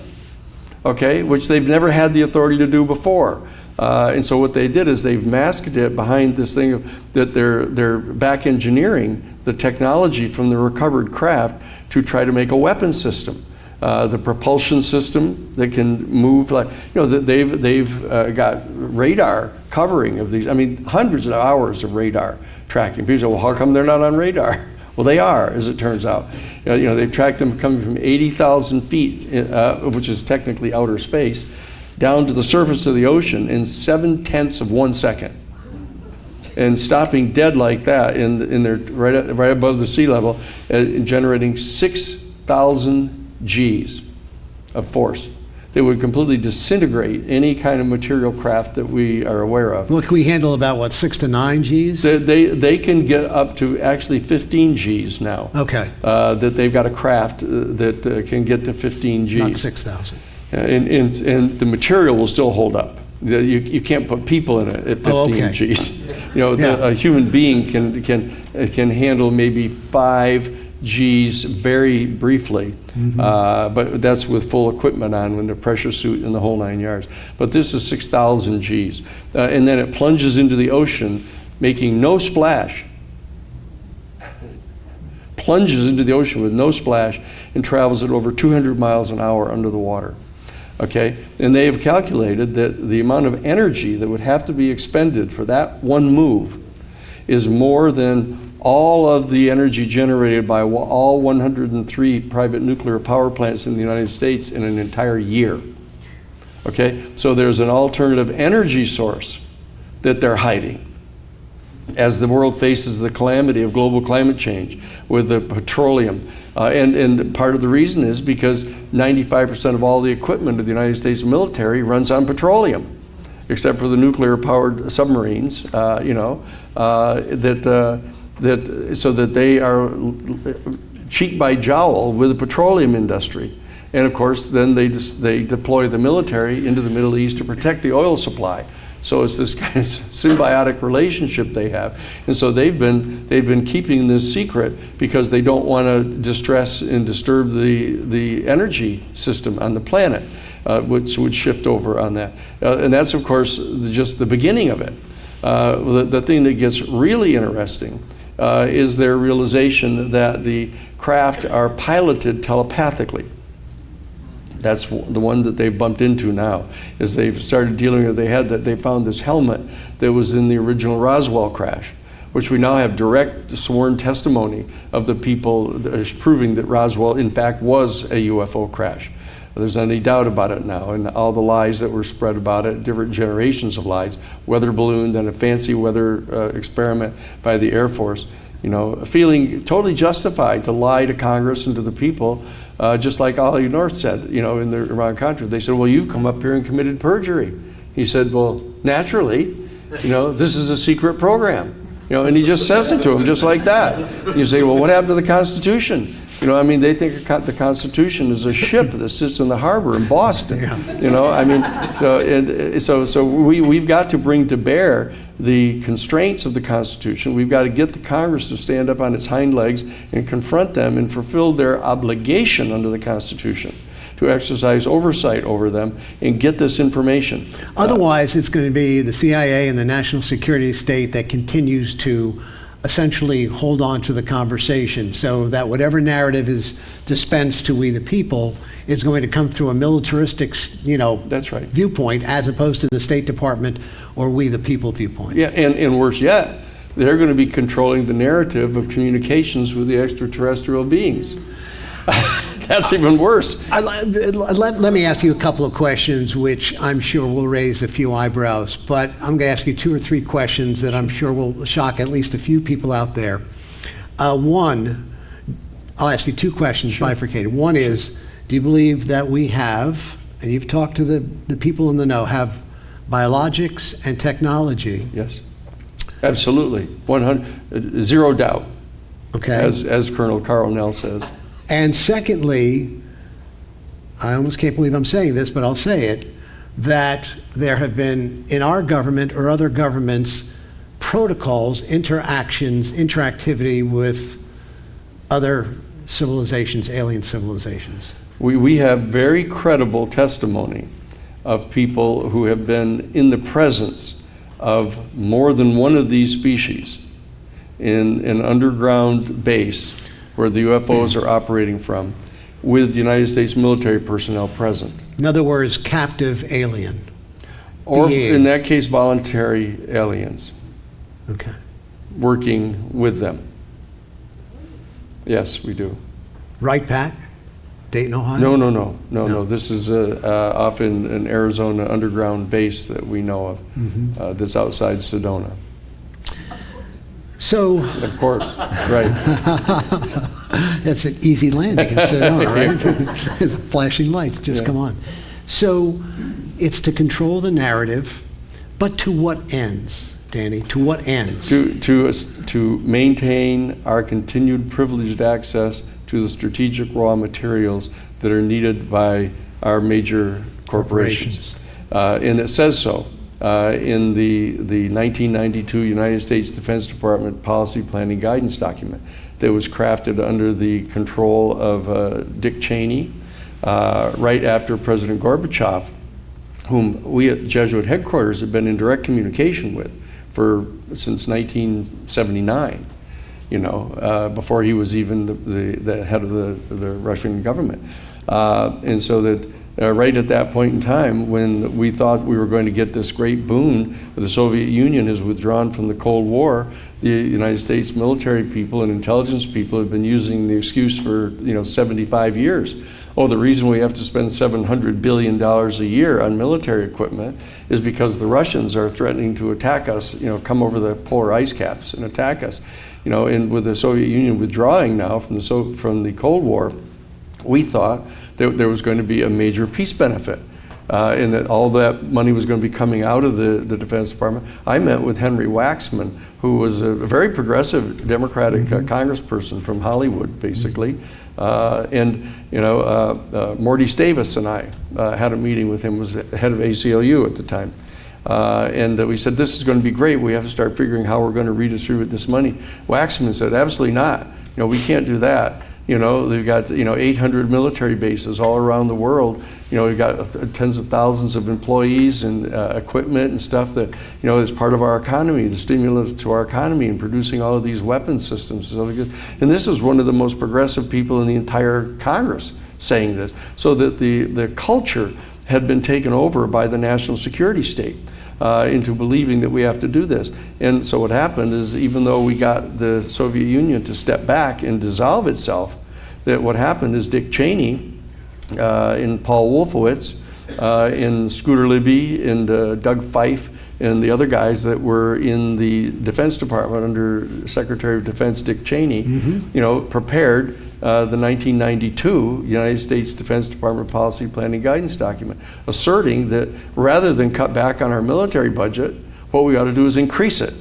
okay, which they've never had the authority to do before. And so what they did is they've masked it behind this thing that they're back engineering the technology from the recovered craft to try to make a weapons system. The propulsion system that can move, that they've got radar covering of these. I mean, hundreds of hours of radar tracking. People say, well, how come they're not on radar? Well, they are, as it turns out. They've tracked them coming from 80,000 feet, which is technically outer space, down to the surface of the ocean in 0.7 of 1 second. And stopping dead like that in their right above the sea level, generating 6,000 Gs of force that would completely disintegrate any kind of material craft that we are aware of. Well, can we handle about, 6 to 9 Gs? They can get up to actually 15 Gs now. Okay. That they've got a craft that can get to 15 Gs. Not 6,000. And the material will still hold up. You can't put people in it at 15 Gs. A human being can handle maybe 5 Gs very briefly, but that's with full equipment on, when the pressure suit and the whole 9 yards. But this is 6,000 Gs. And then it plunges into the ocean, making no splash. Plunges into the ocean with no splash and travels at over 200 miles an hour under the water. Okay? And they have calculated that the amount of energy that would have to be expended for that one move is more than all of the energy generated by all 103 private nuclear power plants in the United States in an entire year. Okay, so there's an alternative energy source that they're hiding as the world faces the calamity of global climate change with the petroleum. And part of the reason is because 95% of all the equipment of the United States military runs on petroleum, except for the nuclear-powered submarines, so that they are cheek by jowl with the petroleum industry. And of course, then they deploy the military into the Middle East to protect the oil supply. So it's this kind of symbiotic relationship they have. And so they've been keeping this secret because they don't want to distress and disturb the energy system on the planet, which would shift over on that. And that's, of course, just the beginning of it. The thing that gets really interesting is their realization that the craft are piloted telepathically. That's the one that they've bumped into now, is they've started dealing with, they found this helmet that was in the original Roswell crash, which we now have direct sworn testimony of the people proving that Roswell in fact was a UFO crash. There's any doubt about it now, and all the lies that were spread about it, different generations of lies, weather balloon, then a fancy weather experiment by the Air Force, feeling totally justified to lie to Congress and to the people, just like Ollie North said, in the Iran-Contra. They said, well, you've come up here and committed perjury. He said, well, naturally, You know, this is a secret program. You know, and he just says it to him just like that. And you say, well, what happened to the Constitution? You know, I mean, they think the Constitution is a ship that sits in the harbor in Boston. You know, I mean, so we've got to bring to bear the constraints of the Constitution. We've got to get the Congress to stand up on its hind legs and confront them and fulfill their obligation under the Constitution to exercise oversight over them and get this information. Otherwise, it's going to be the CIA and the national security state that continues to essentially hold on to the conversation, so that whatever narrative is dispensed to we the people is going to come through a militaristic, That's right. viewpoint, as opposed to the State Department or we the people viewpoint. Yeah, and worse yet, they're going to be controlling the narrative of communications with the extraterrestrial beings. That's even worse. Let me ask you a couple of questions, which I'm sure will raise a few eyebrows, but I'm going to ask you 2 or 3 questions that I'm sure will shock at least a few people out there. One, I'll ask you 2 questions, sure, bifurcated. One is, do you believe that we have, and you've talked to the people in the know, have biologics and technology? Yes, absolutely, 100, zero doubt. Okay. As Colonel Carl Nell says. And secondly, I almost can't believe I'm saying this, but I'll say it, that there have been, in our government or other governments, protocols, interactivity with other civilizations, alien civilizations. We have very credible testimony of people who have been in the presence of more than one of these species in an underground base where the UFOs are operating from, with United States military personnel present. In other words, captive alien. Or in that case, voluntary aliens. Okay. Working with them. Yes, we do. Right, Pat? Dayton, Ohio? No. This is off in an Arizona underground base that we know of, that's outside Sedona. So, of course, right. That's an easy landing in Sedona, right? Flashing lights, just come on. So, it's to control the narrative, but to what ends, Danny? To what ends? To maintain our continued privileged access to the strategic raw materials that are needed by our major corporations. And it says so. In the 1992 United States Defense Department Policy Planning Guidance document that was crafted under the control of Dick Cheney right after President Gorbachev, whom we at Jesuit headquarters have been in direct communication with since 1979, before he was even the head of the Russian government. And so that right at that point in time, when we thought we were going to get this great boon, the Soviet Union has withdrawn from the Cold War, the United States military people and intelligence people have been using the excuse for 75 years. Oh, the reason we have to spend $700 billion a year on military equipment is because the Russians are threatening to attack us, come over the polar ice caps and attack us. And with the Soviet Union withdrawing now from the Cold War, we thought that there was going to be a major peace benefit, and that all that money was going to be coming out of the Defense Department. I met with Henry Waxman, who was a very progressive Democratic congressperson from Hollywood, basically, and Morty Stavis and I had a meeting with him, was the head of ACLU at the time. And we said, this is going to be great. We have to start figuring how we're going to redistribute this money. Waxman said, absolutely not. We can't do that. They've got 800 military bases all around the world. We've got tens of thousands of employees and equipment and stuff that is part of our economy, the stimulus to our economy, and producing all of these weapons systems. And this is one of the most progressive people in the entire Congress saying this, so that the culture had been taken over by the national security state. Into believing that we have to do this. And so what happened is, even though we got the Soviet Union to step back and dissolve itself, that what happened is Dick Cheney and Paul Wolfowitz and Scooter Libby and Doug Fife and the other guys that were in the Defense Department under Secretary of Defense Dick Cheney, prepared the 1992 United States Defense Department Policy Planning Guidance document, asserting that rather than cut back on our military budget, What we ought to do is increase it.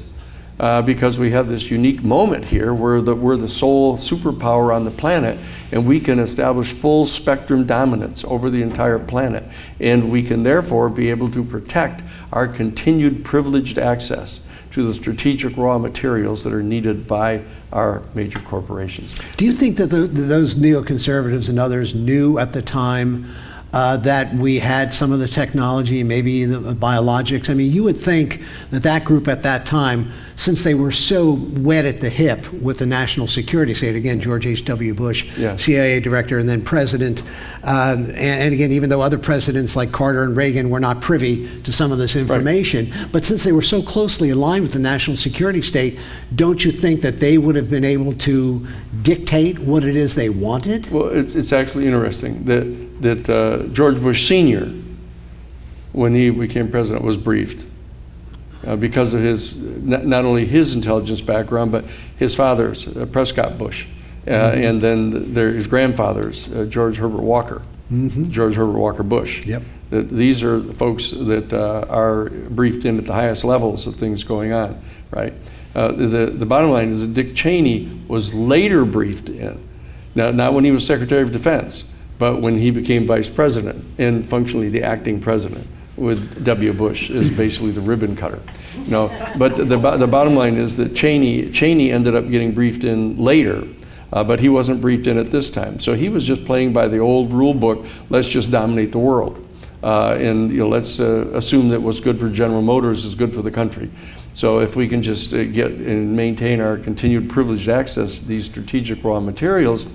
Because we have this unique moment here where we're the sole superpower on the planet, and we can establish full spectrum dominance over the entire planet. And we can therefore be able to protect our continued privileged access to the strategic raw materials that are needed by our major corporations. Do you think that those neoconservatives and others knew at the time that we had some of the technology, maybe the biologics? I mean, you would think that that group at that time, since they were so wet at the hip with the national security state, again, George H.W. Bush, Yes. CIA director and then president, and again, even though other presidents like Carter and Reagan were not privy to some of this information, but since they were so closely aligned with the national security state, don't you think that they would have been able to dictate what it is they wanted? Well, it's actually interesting that George Bush Sr., when he became president, was briefed because of his, not only his intelligence background, but his father's, Prescott Bush, and then his grandfather's, George Herbert Walker, George Herbert Walker Bush. Yep. These are the folks that are briefed in at the highest levels of things going on, right? The bottom line is that Dick Cheney was later briefed in, now, not when he was Secretary of Defense, but when he became Vice President and functionally the acting president, with W. Bush as basically the ribbon cutter. But the bottom line is that Cheney ended up getting briefed in later, but he wasn't briefed in at this time. So he was just playing by the old rule book, let's just dominate the world. And let's assume that what's good for General Motors is good for the country. So if we can just get and maintain our continued privileged access to these strategic raw materials,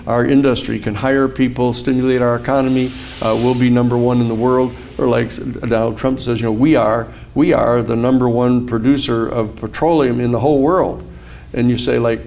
our industry can hire people, stimulate our economy, we'll be number one in the world, or like Donald Trump says, we are the number one producer of petroleum in the whole world. And you say, like,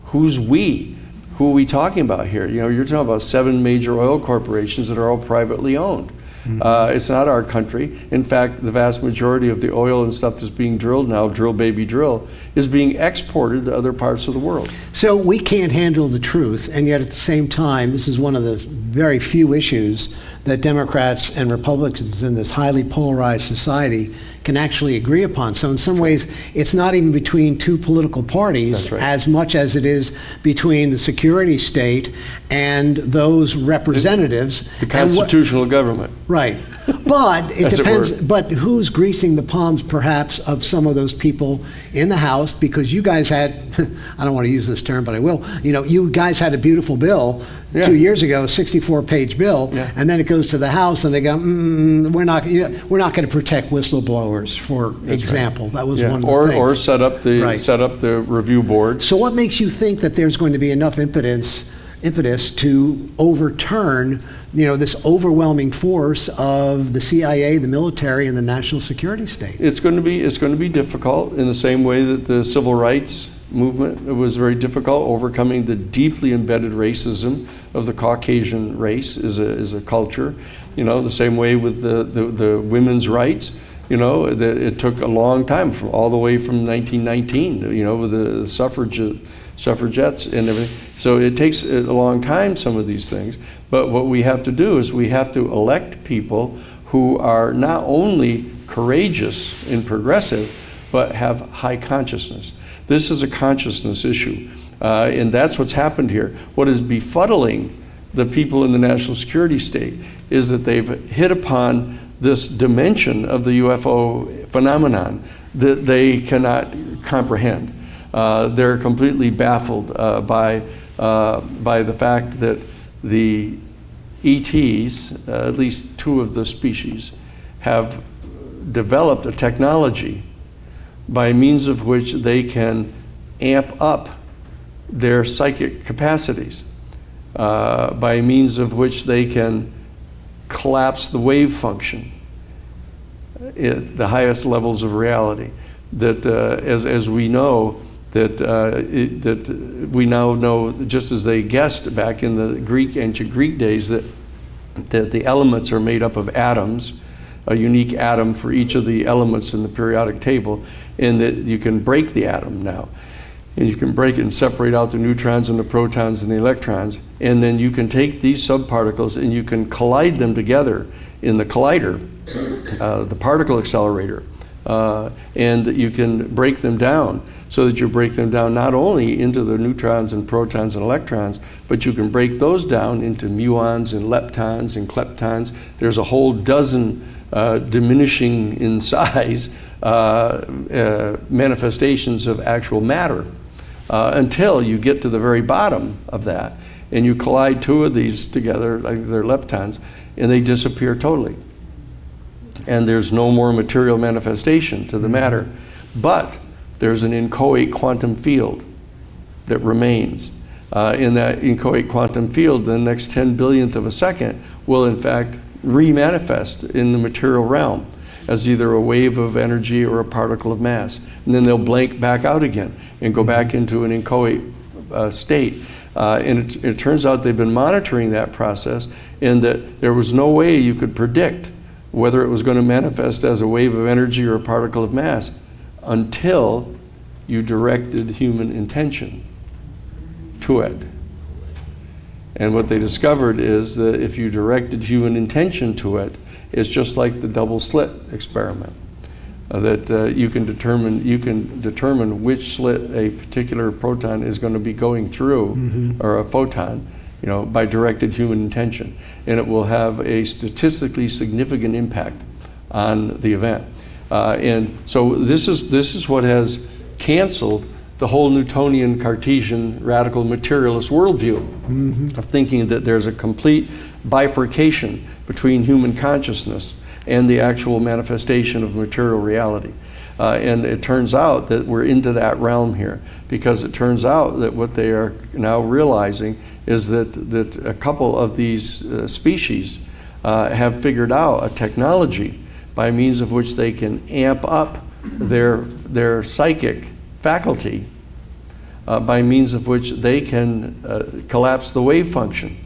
who's we? Who are we talking about here? You're talking about 7 major oil corporations that are all privately owned. It's not our country. In fact, the vast majority of the oil and stuff that's being drilled now, drill baby drill, is being exported to other parts of the world. So we can't handle the truth, and yet at the same time, this is one of the very few issues that Democrats and Republicans in this highly polarized society can actually agree upon. So in some ways, it's not even between two political parties as much as it is between the security state and those representatives. The constitutional government. Right. But it depends, but who's greasing the palms perhaps of some of those people in the House, because you guys had, I don't want to use this term, but I will, you guys had a beautiful bill 2 years ago, a 64-page bill, and then it goes to the House and they go, we're not going to protect whistleblowers, for example. That was one of the things. Or set up the review board. So what makes you think that there's going to be enough impetus to overturn this overwhelming force of the CIA, the military, and the national security state? It's going to be difficult in the same way that the civil rights movement was very difficult, overcoming the deeply embedded racism of the Caucasian race is a culture. The same way with the women's rights. It took a long time, all the way from 1919. With the suffragettes and everything. So it takes a long time, some of these things. But what we have to do is we have to elect people who are not only courageous and progressive, but have high consciousness. This is a consciousness issue, and that's what's happened here. What is befuddling the people in the national security state is that they've hit upon this dimension of the UFO phenomenon that they cannot comprehend. They're completely baffled by the fact that the ETs, at least 2 of the species, have developed a technology by means of which they can amp up their psychic capacities, by means of which they can collapse the wave function at the highest levels of reality. That as we know, that we now know, just as they guessed back in the ancient Greek days, that the elements are made up of atoms, a unique atom for each of the elements in the periodic table, and that you can break the atom now. And you can break it and separate out the neutrons and the protons and the electrons, and then you can take these subparticles and you can collide them together in the collider, the particle accelerator, and that you can break them down, so that you break them down not only into the neutrons and protons and electrons, but you can break those down into muons and leptons and kleptons. There's a whole dozen diminishing in size manifestations of actual matter until you get to the very bottom of that, and you collide two of these together, like they're leptons, and they disappear totally. And there's no more material manifestation to the matter. But there's an inchoate quantum field that remains. In that inchoate quantum field, the next 10 billionth of a second will in fact re-manifest in the material realm as either a wave of energy or a particle of mass. And then they'll blank back out again and go back into an inchoate state. And it turns out they've been monitoring that process, and that there was no way you could predict whether it was going to manifest as a wave of energy or a particle of mass until you directed human intention to it. And what they discovered is that if you directed human intention to it, it's just like the double slit experiment. That you can determine which slit a particular proton is going to be going through, or a photon, by directed human intention, and it will have a statistically significant impact on the event. And so this is what has canceled the whole Newtonian Cartesian radical materialist worldview of thinking that there's a complete bifurcation between human consciousness and the actual manifestation of material reality. And it turns out that we're into that realm here, because it turns out that what they are now realizing is that a couple of these species have figured out a technology by means of which they can amp up their psychic faculty, by means of which they can collapse the wave function,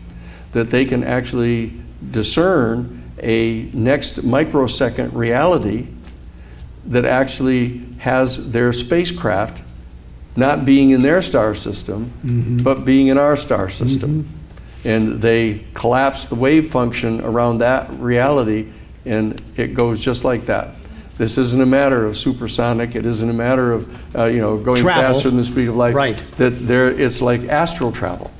that they can actually discern a next microsecond reality that actually has their spacecraft not being in their star system, but being in our star system. And they collapse the wave function around that reality, and it goes just like that. This isn't a matter of supersonic. It isn't a matter of going faster than the speed of light. Right. It's like astral travel,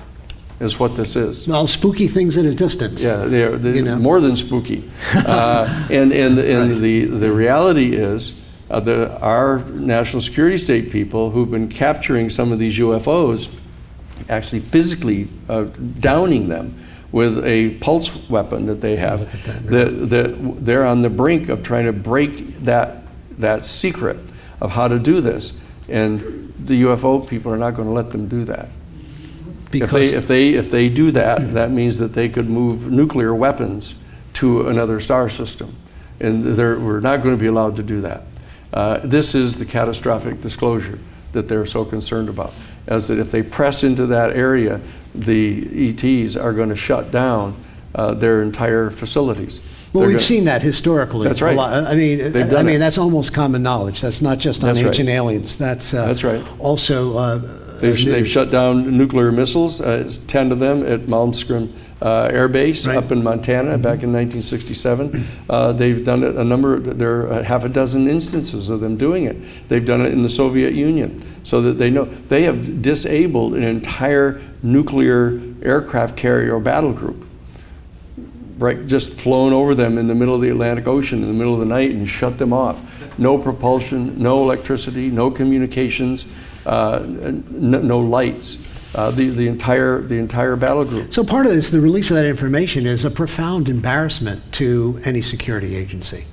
is what this is. Well, spooky things at a distance. Yeah, they're more than spooky. And the reality is our national security state people who've been capturing some of these UFOs, actually physically downing them with a pulse weapon that they have, that they're on the brink of trying to break that secret of how to do this. And the UFO people are not going to let them do that. Because if they do that, that means that they could move nuclear weapons to another star system. And we're not going to be allowed to do that. This is the catastrophic disclosure that they're so concerned about, as that if they press into that area, the ETs are going to shut down their entire facilities. Well, we've seen that historically. That's right. I mean, that's almost common knowledge. That's not just on Ancient Aliens. That's right. Also, they've shut down nuclear missiles, 10 of them at Malmstrom Air Base up in Montana back in 1967. They've done it there are half a dozen instances of them doing it. They've done it in the Soviet Union, so that they know they have disabled an entire nuclear aircraft carrier battle group. Right, just flown over them in the middle of the Atlantic Ocean in the middle of the night and shut them off. No propulsion, no electricity, no communications, no lights. The entire battle group. So part of this, the release of that information, is a profound embarrassment to any security agency.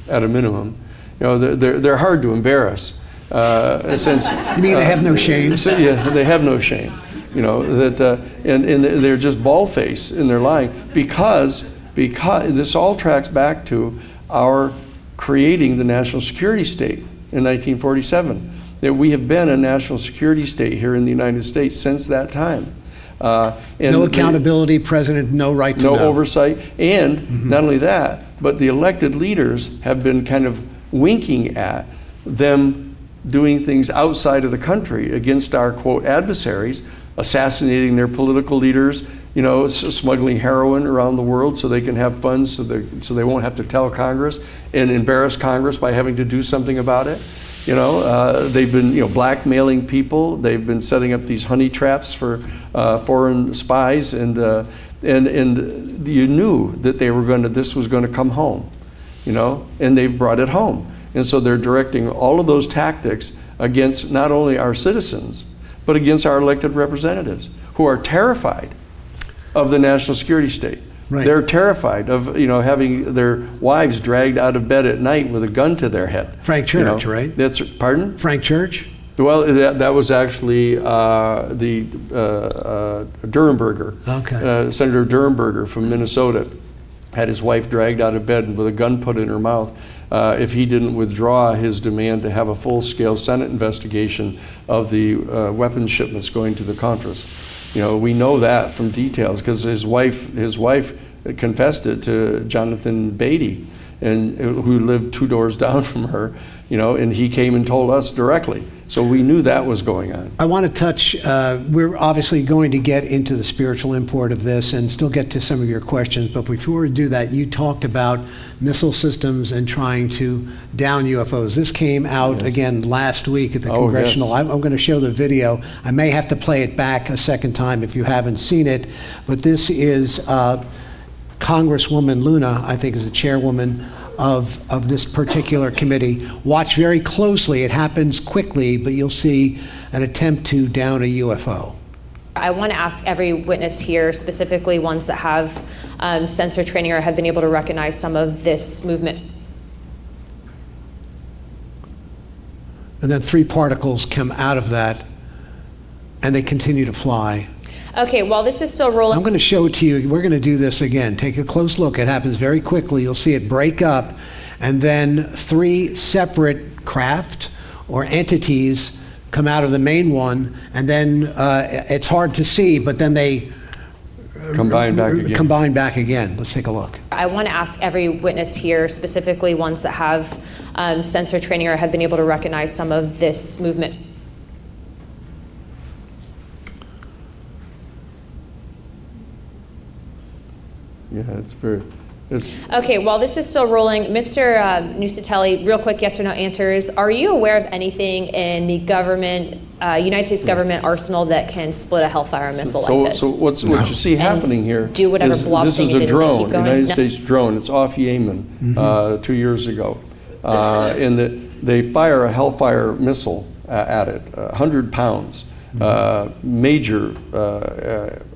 At a minimum, they're hard to embarrass. Since you mean they have no shame? Yeah, they have no shame. And they're just bald-faced in their lying because this all tracks back to our creating the national security state in 1947. That we have been a national security state here in the United States since that time. No accountability, president, no right to know. No oversight, and not only that, but the elected leaders have been kind of winking at them doing things outside of the country against our, quote, adversaries, assassinating their political leaders, smuggling heroin around the world so they can have funds so they won't have to tell Congress and embarrass Congress by having to do something about it. They've been blackmailing people. They've been setting up these honey traps for foreign spies, and you knew that this was going to come home, and they've brought it home. And so they're directing all of those tactics against not only our citizens, but against our elected representatives who are terrified of the national security state. Right. They're terrified of having their wives dragged out of bed at night with a gun to their head. Frank Church, right? That's pardon? Frank Church? Well, that was actually the Durenberger. Okay. Senator Durenberger from Minnesota had his wife dragged out of bed with a gun put in her mouth if he didn't withdraw his demand to have a full-scale Senate investigation of the weapons shipments going to the Contras. We know that from details because his wife confessed it to Jonathan Beatty, who lived 2 doors down from her, and he came and told us directly. So we knew that was going on. I want to touch, we're obviously going to get into the spiritual import of this and still get to some of your questions, but before we do that, you talked about missile systems and trying to down UFOs. This came out again last week at the congressional. Yes. I'm going to show the video. I may have to play it back a second time if you haven't seen it, but this is Congresswoman Luna, I think is the chairwoman of this particular committee. Watch very closely. It happens quickly, but you'll see an attempt to down a UFO. I want to ask every witness here, specifically ones that have sensor training or have been able to recognize some of this movement. And then 3 particles come out of that, and they continue to fly. Okay, while this is still rolling. I'm going to show it to you. We're going to do this again. Take a close look. It happens very quickly. You'll see it break up, and then 3 separate craft or entities come out of the main one, and then it's hard to see, but then they Combine back again. Let's take a look. I want to ask every witness here, specifically ones that have sensor training or have been able to recognize some of this movement. Yeah, Okay, while this is still rolling, Mr. Nusatelli, real quick yes or no answers. Are you aware of anything in the government, United States government arsenal that can split a Hellfire missile like this? So what you see happening here do whatever block this thing is you a did and drone, keep going? United States drone. It's off Yemen 2 years ago. And they fire a Hellfire missile at it, 100 pounds, major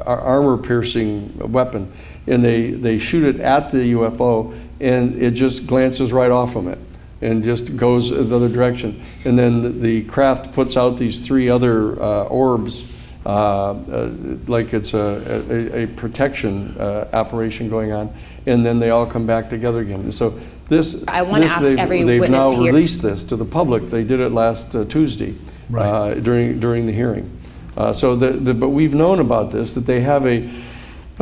armor-piercing weapon. And they shoot it at the UFO, and it just glances right off from it and just goes the other direction. And then the craft puts out these 3 other orbs, like it's a protection operation going on, and then they all come back together again. And so they've now released this to the public. They did it last Tuesday, right, during the hearing. But we've known about this, that they have a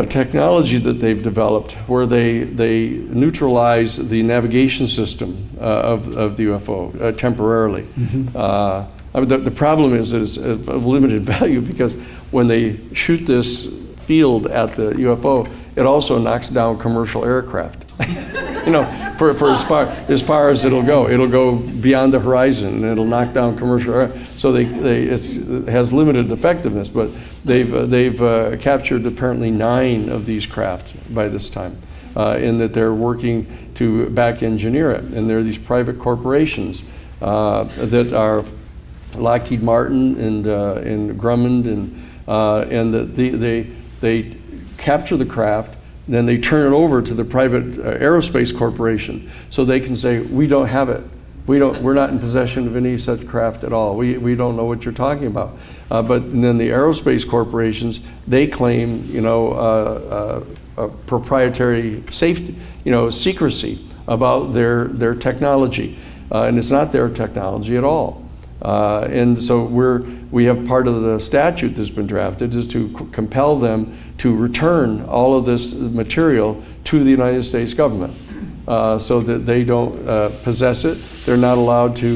technology that they've developed where they neutralize the navigation system of the UFO temporarily. The problem is that it's of limited value because when they shoot this field at the UFO, it also knocks down commercial aircraft. For as far as it'll go beyond the horizon, and it'll knock down commercial air. So it has limited effectiveness, but they've captured apparently 9 of these craft by this time, in that they're working to back engineer it, and there are these private corporations that are Lockheed Martin and Grumman, and they capture the craft. Then they turn it over to the private aerospace corporation, so they can say, we don't have it. We're not in possession of any such craft at all. We don't know what you're talking about. But then the aerospace corporations, they claim, proprietary safety, secrecy about their technology, and it's not their technology at all. And so we have part of the statute that's been drafted is to compel them to return all of this material to the United States government, so that they don't possess it. They're not allowed to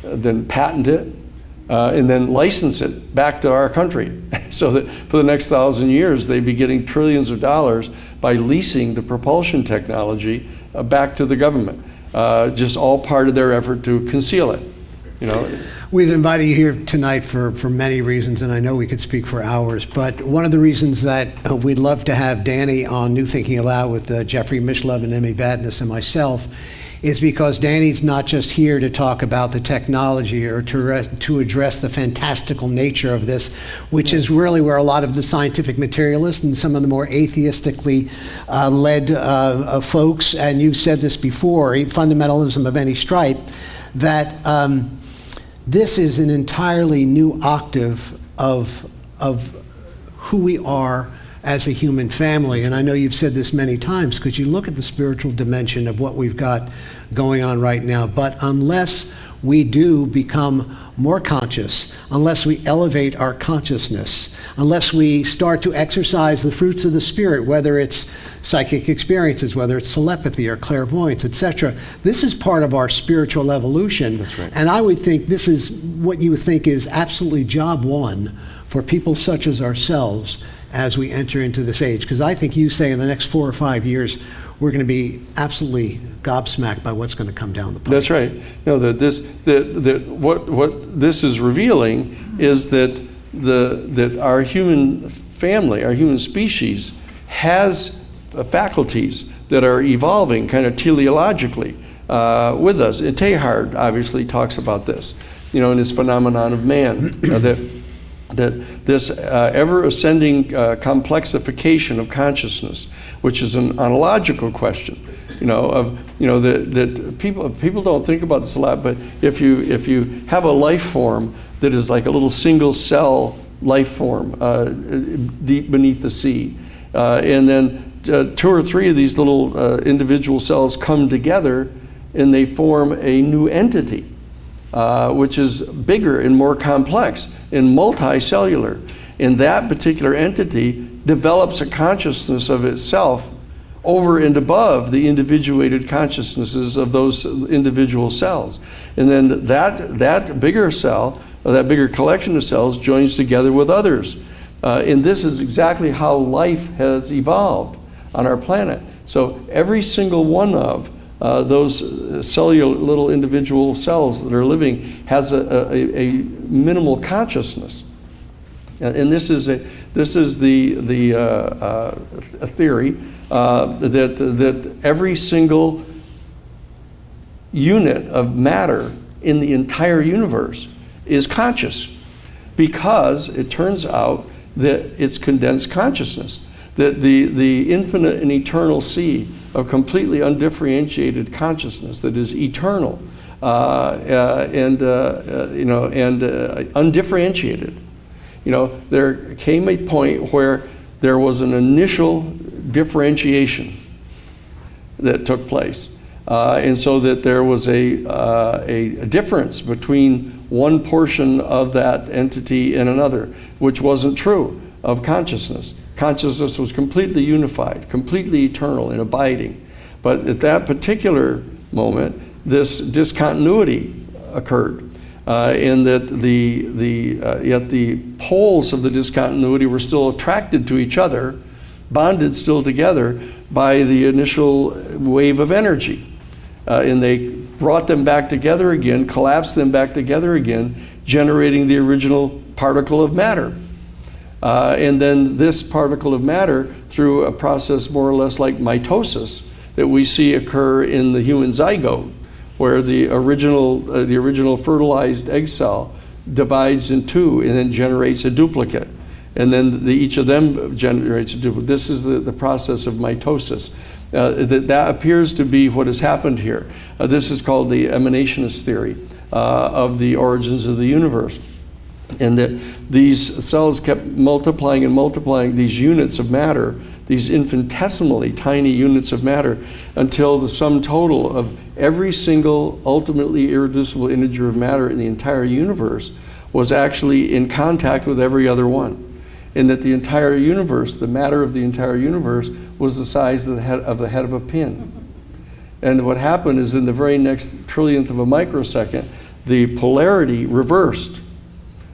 then patent it. and then license it back to our country. So that for the next 1,000 years, they'd be getting trillions of dollars by leasing the propulsion technology back to the government. Just all part of their effort to conceal it. You know. We've invited you here tonight for many reasons, and I know we could speak for hours, but one of the reasons that we'd love to have Danny on New Thinking Aloud with Jeffrey Mishlove and Emmy Vadnais and myself is because Danny's not just here to talk about the technology or to address the fantastical nature of this, which is really where a lot of the scientific materialists and some of the more atheistically led folks, and you've said this before, fundamentalism of any stripe, that this is an entirely new octave of who we are as a human family. And I know you've said this many times because you look at the spiritual dimension of what we've got going on right now. But unless we do become more conscious, unless we elevate our consciousness, unless we start to exercise the fruits of the Spirit, whether it's psychic experiences, whether it's telepathy or clairvoyance, etc., this is part of our spiritual evolution. That's right. And I would think this is what you would think is absolutely job one for people such as ourselves as we enter into this age. Because I think you say in the next 4 or 5 years, we're going to be absolutely gobsmacked by what's going to come down the pipe. That's right. No, what this is revealing is that our human family, our human species, has faculties that are evolving kind of teleologically with us. And Teilhard obviously talks about this, you know, in his phenomenon of man, that this ever-ascending complexification of consciousness, which is an ontological question, that people don't think about this a lot, but if you have a life form that is like a little single cell life form deep beneath the sea, and then 2 or 3 of these little individual cells come together and they form a new entity, which is bigger and more complex and multicellular. And that particular entity develops a consciousness of itself over and above the individuated consciousnesses of those individual cells. And then that bigger cell, or that bigger collection of cells, joins together with others. And this is exactly how life has evolved on our planet. So every single one of those cellular little individual cells that are living has a minimal consciousness, and this is a theory that every single unit of matter in the entire universe is conscious, because it turns out that it's condensed consciousness, that the infinite and eternal sea of completely undifferentiated consciousness that is eternal and undifferentiated. There came a point where there was an initial differentiation that took place, and so that there was a difference between one portion of that entity and another, which wasn't true of consciousness. Consciousness was completely unified, completely eternal and abiding. But at that particular moment, this discontinuity occurred, in that yet the poles of the discontinuity were still attracted to each other, bonded still together by the initial wave of energy. And they brought them back together again, collapsed them back together again, generating the original particle of matter. And then this particle of matter, through a process more or less like mitosis that we see occur in the human zygote, where the original fertilized egg cell divides in 2 and then generates a duplicate. And then each of them generates a duplicate. This is the process of mitosis. That appears to be what has happened here. This is called the emanationist theory of the origins of the universe. And that these cells kept multiplying and multiplying these units of matter, these infinitesimally tiny units of matter, until the sum total of every single ultimately irreducible integer of matter in the entire universe was actually in contact with every other one. And that the entire universe, the matter of the entire universe, was the size of the head of a pin. And what happened is, in the very next trillionth of a microsecond, the polarity reversed.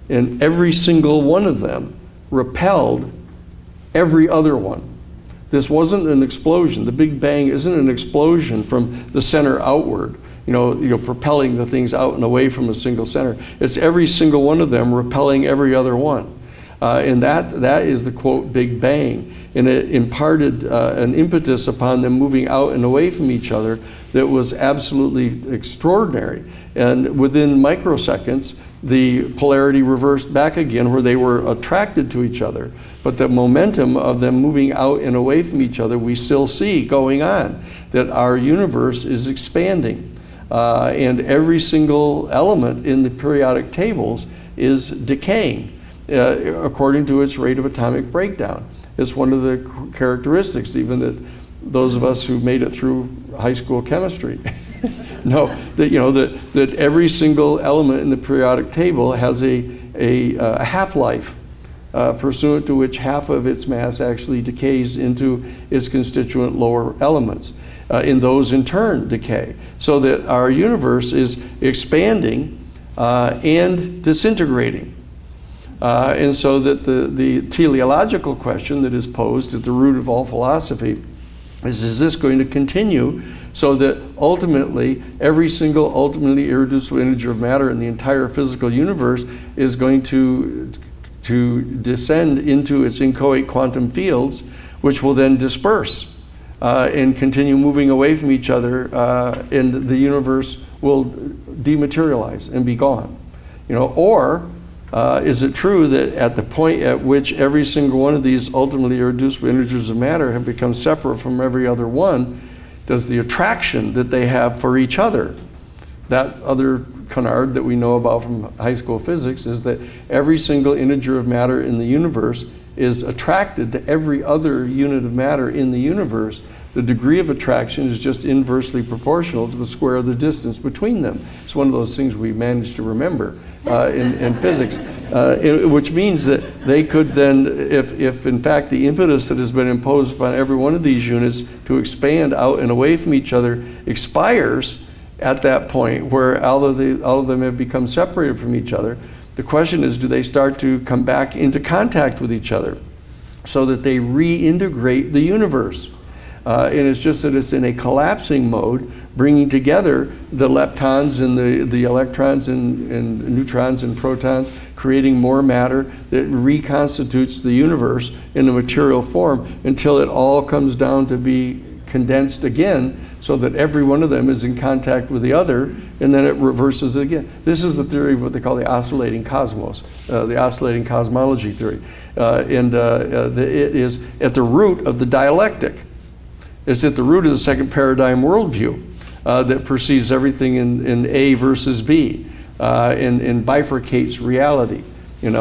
and every single one of them repelled every other one. This wasn't an explosion. The Big Bang isn't an explosion from the center outward, propelling the things out and away from a single center. It's every single one of them repelling every other one. And that is the, quote, Big Bang. And it imparted an impetus upon them moving out and away from each other that was absolutely extraordinary. And within microseconds, the polarity reversed back again where they were attracted to each other. But the momentum of them moving out and away from each other, we still see going on, that our universe is expanding. And every single element in the periodic tables is decaying according to its rate of atomic breakdown. It's one of the characteristics, even that those of us who made it through high school chemistry know that every single element in the periodic table has a half-life pursuant to which half of its mass actually decays into its constituent lower elements. And those in turn decay. So that our universe is expanding and disintegrating. And so that the teleological question that is posed at the root of all philosophy is this going to continue so that ultimately every single ultimately irreducible integer of matter in the entire physical universe is going to descend into its inchoate quantum fields, which will then disperse and continue moving away from each other, and the universe will dematerialize and be gone. Or is it true that at the point at which every single one of these ultimately irreducible integers of matter have become separate from every other one, does the attraction that they have for each other, that other canard that we know about from high school physics, is that every single integer of matter in the universe is attracted to every other unit of matter in the universe. The degree of attraction is just inversely proportional to the square of the distance between them. It's one of those things we managed to remember in physics, which means that they could then, if in fact the impetus that has been imposed upon every one of these units to expand out and away from each other expires at that point where all of them have become separated from each other, the question is, do they start to come back into contact with each other so that they reintegrate the universe? And it's just that it's in a collapsing mode, bringing together the leptons and the electrons and neutrons and protons, creating more matter that reconstitutes the universe in a material form until it all comes down to be condensed again so that every one of them is in contact with the other, and then it reverses again. This is the theory of what they call the oscillating cosmos, the oscillating cosmology theory. It is at the root of the dialectic. It's at the root of the second paradigm worldview that perceives everything in A versus B and bifurcates reality. And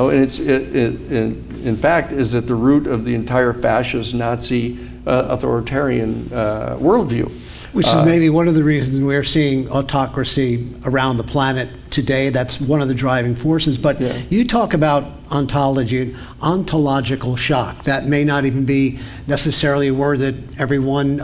in fact is at the root of the entire fascist Nazi authoritarian worldview. Which is maybe one of the reasons we're seeing autocracy around the planet today. That's one of the driving forces. But yeah. You talk about ontology, ontological shock. That may not even be necessarily a word that everyone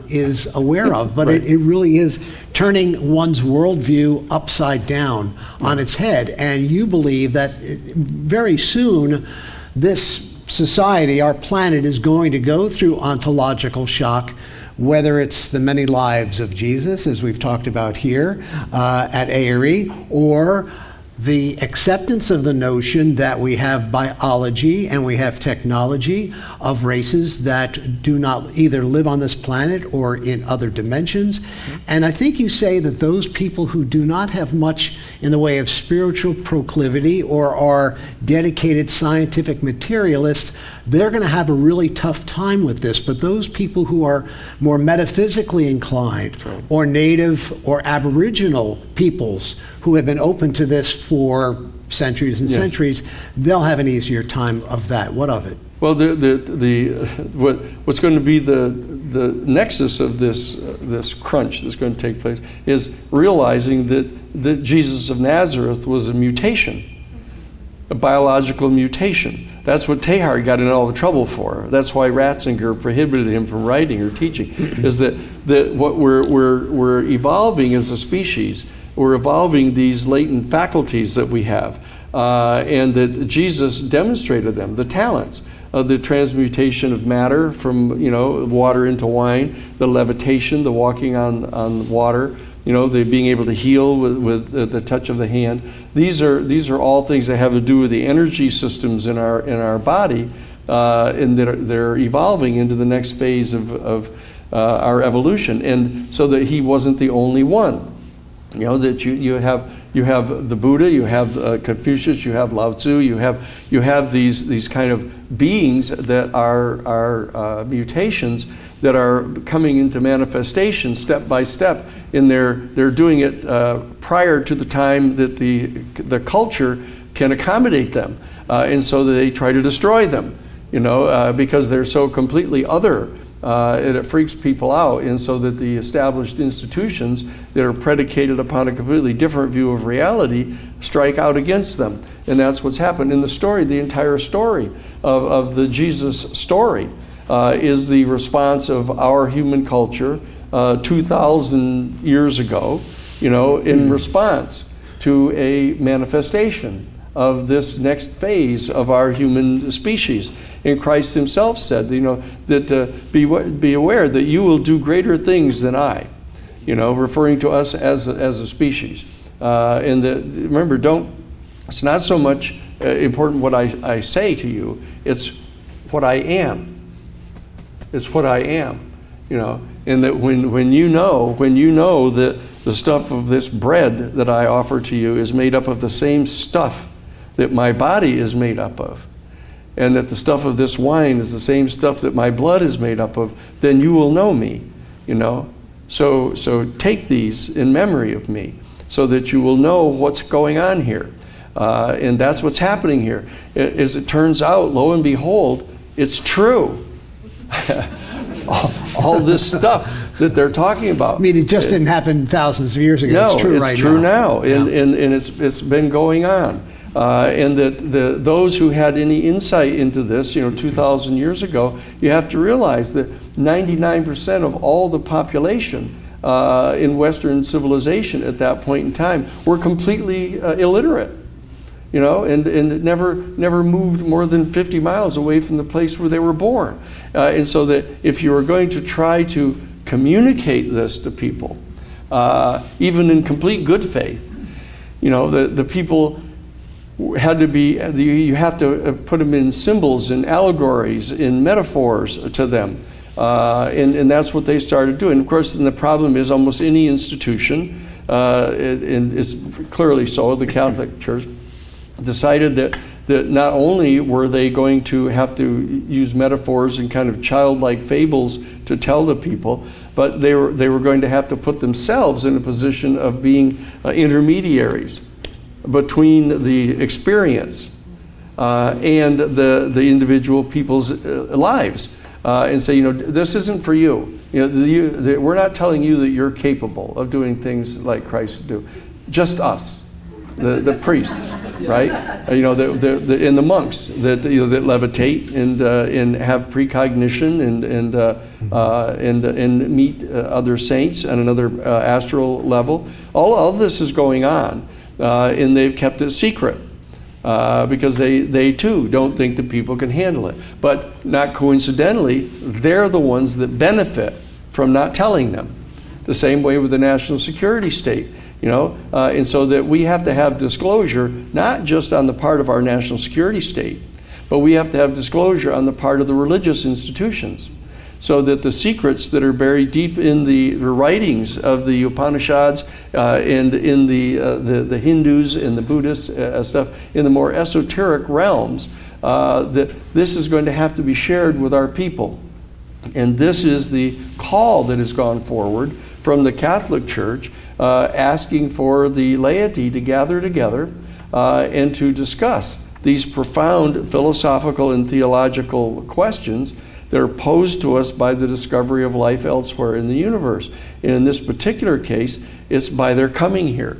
is aware of, but right. it really is turning one's worldview upside down on its head. And you believe that very soon this society, our planet, is going to go through ontological shock, whether it's the many lives of Jesus, as we've talked about here at A.R.E., or the acceptance of the notion that we have biology and we have technology of races that do not either live on this planet or in other dimensions. And I think you say that those people who do not have much in the way of spiritual proclivity or are dedicated scientific materialists, they're going to have a really tough time with this. But those people who are more metaphysically inclined, right, or native or aboriginal peoples who have been open to this for centuries and yes. centuries, they'll have an easier time of that. What of it? Well, what's going to be the nexus of this crunch that's going to take place is realizing that Jesus of Nazareth was a mutation, a biological mutation. That's what Teilhard got in all the trouble for. That's why Ratzinger prohibited him from writing or teaching. Is that what we're evolving as a species. We're evolving these latent faculties that we have and that Jesus demonstrated them, the talents. The transmutation of matter from water into wine, the levitation, the walking on water, the being able to heal with the touch of the hand. These are all things that have to do with the energy systems in our body, and they're evolving into the next phase of our evolution. And so that he wasn't the only one. That you have the Buddha, you have Confucius, you have Lao Tzu, you have these kind of beings that are mutations that are coming into manifestation step by step, and they're doing it prior to the time that the culture can accommodate them, and so they try to destroy them, because they're so completely other. It freaks people out, and so that the established institutions that are predicated upon a completely different view of reality strike out against them. And that's what's happened in the story. The entire story of the Jesus story is the response of our human culture 2,000 years ago, in response to a manifestation of this next phase of our human species. And Christ himself said, that be aware that you will do greater things than I, referring to us as a species. And that, remember, it's not so much important what I say to you, it's what I am. It's what I am, and that when you know that the stuff of this bread that I offer to you is made up of the same stuff that my body is made up of, and that the stuff of this wine is the same stuff that my blood is made up of, then you will know me, So take these in memory of me, so that you will know what's going on here. And that's what's happening here. As it turns out, lo and behold, it's true. all this stuff that they're talking about. I mean, it just didn't happen thousands of years ago. No, it's true right now. It's true now. And it's been going on. And that those who had any insight into this, 2,000 years ago, you have to realize that 99% of all the population in Western civilization at that point in time were completely illiterate, and never moved more than 50 miles away from the place where they were born. And so that if you were going to try to communicate this to people, even in complete good faith, the people had to be, you have to put them in symbols, in allegories, in metaphors to them. And that's what they started doing. Of course, and the problem is almost any institution, and it's clearly so, the Catholic Church decided that not only were they going to have to use metaphors and kind of childlike fables to tell the people, but they were going to have to put themselves in a position of being intermediaries between the experience and the individual people's lives, and say, this isn't for you. We're not telling you that you're capable of doing things like Christ would do. Just us, the priests, right? And the monks that that levitate and have precognition and meet other saints on another astral level. All of this is going on. And they've kept it secret because they too don't think that people can handle it. But not coincidentally, they're the ones that benefit from not telling them. The same way with the national security state, and so that we have to have disclosure, not just on the part of our national security state, but we have to have disclosure on the part of the religious institutions, so that the secrets that are buried deep in the writings of the Upanishads and in the Hindus and the Buddhists stuff, in the more esoteric realms, that this is going to have to be shared with our people. And this is the call that has gone forward from the Catholic Church, asking for the laity to gather together and to discuss these profound philosophical and theological questions that are posed to us by the discovery of life elsewhere in the universe. And in this particular case, it's by their coming here.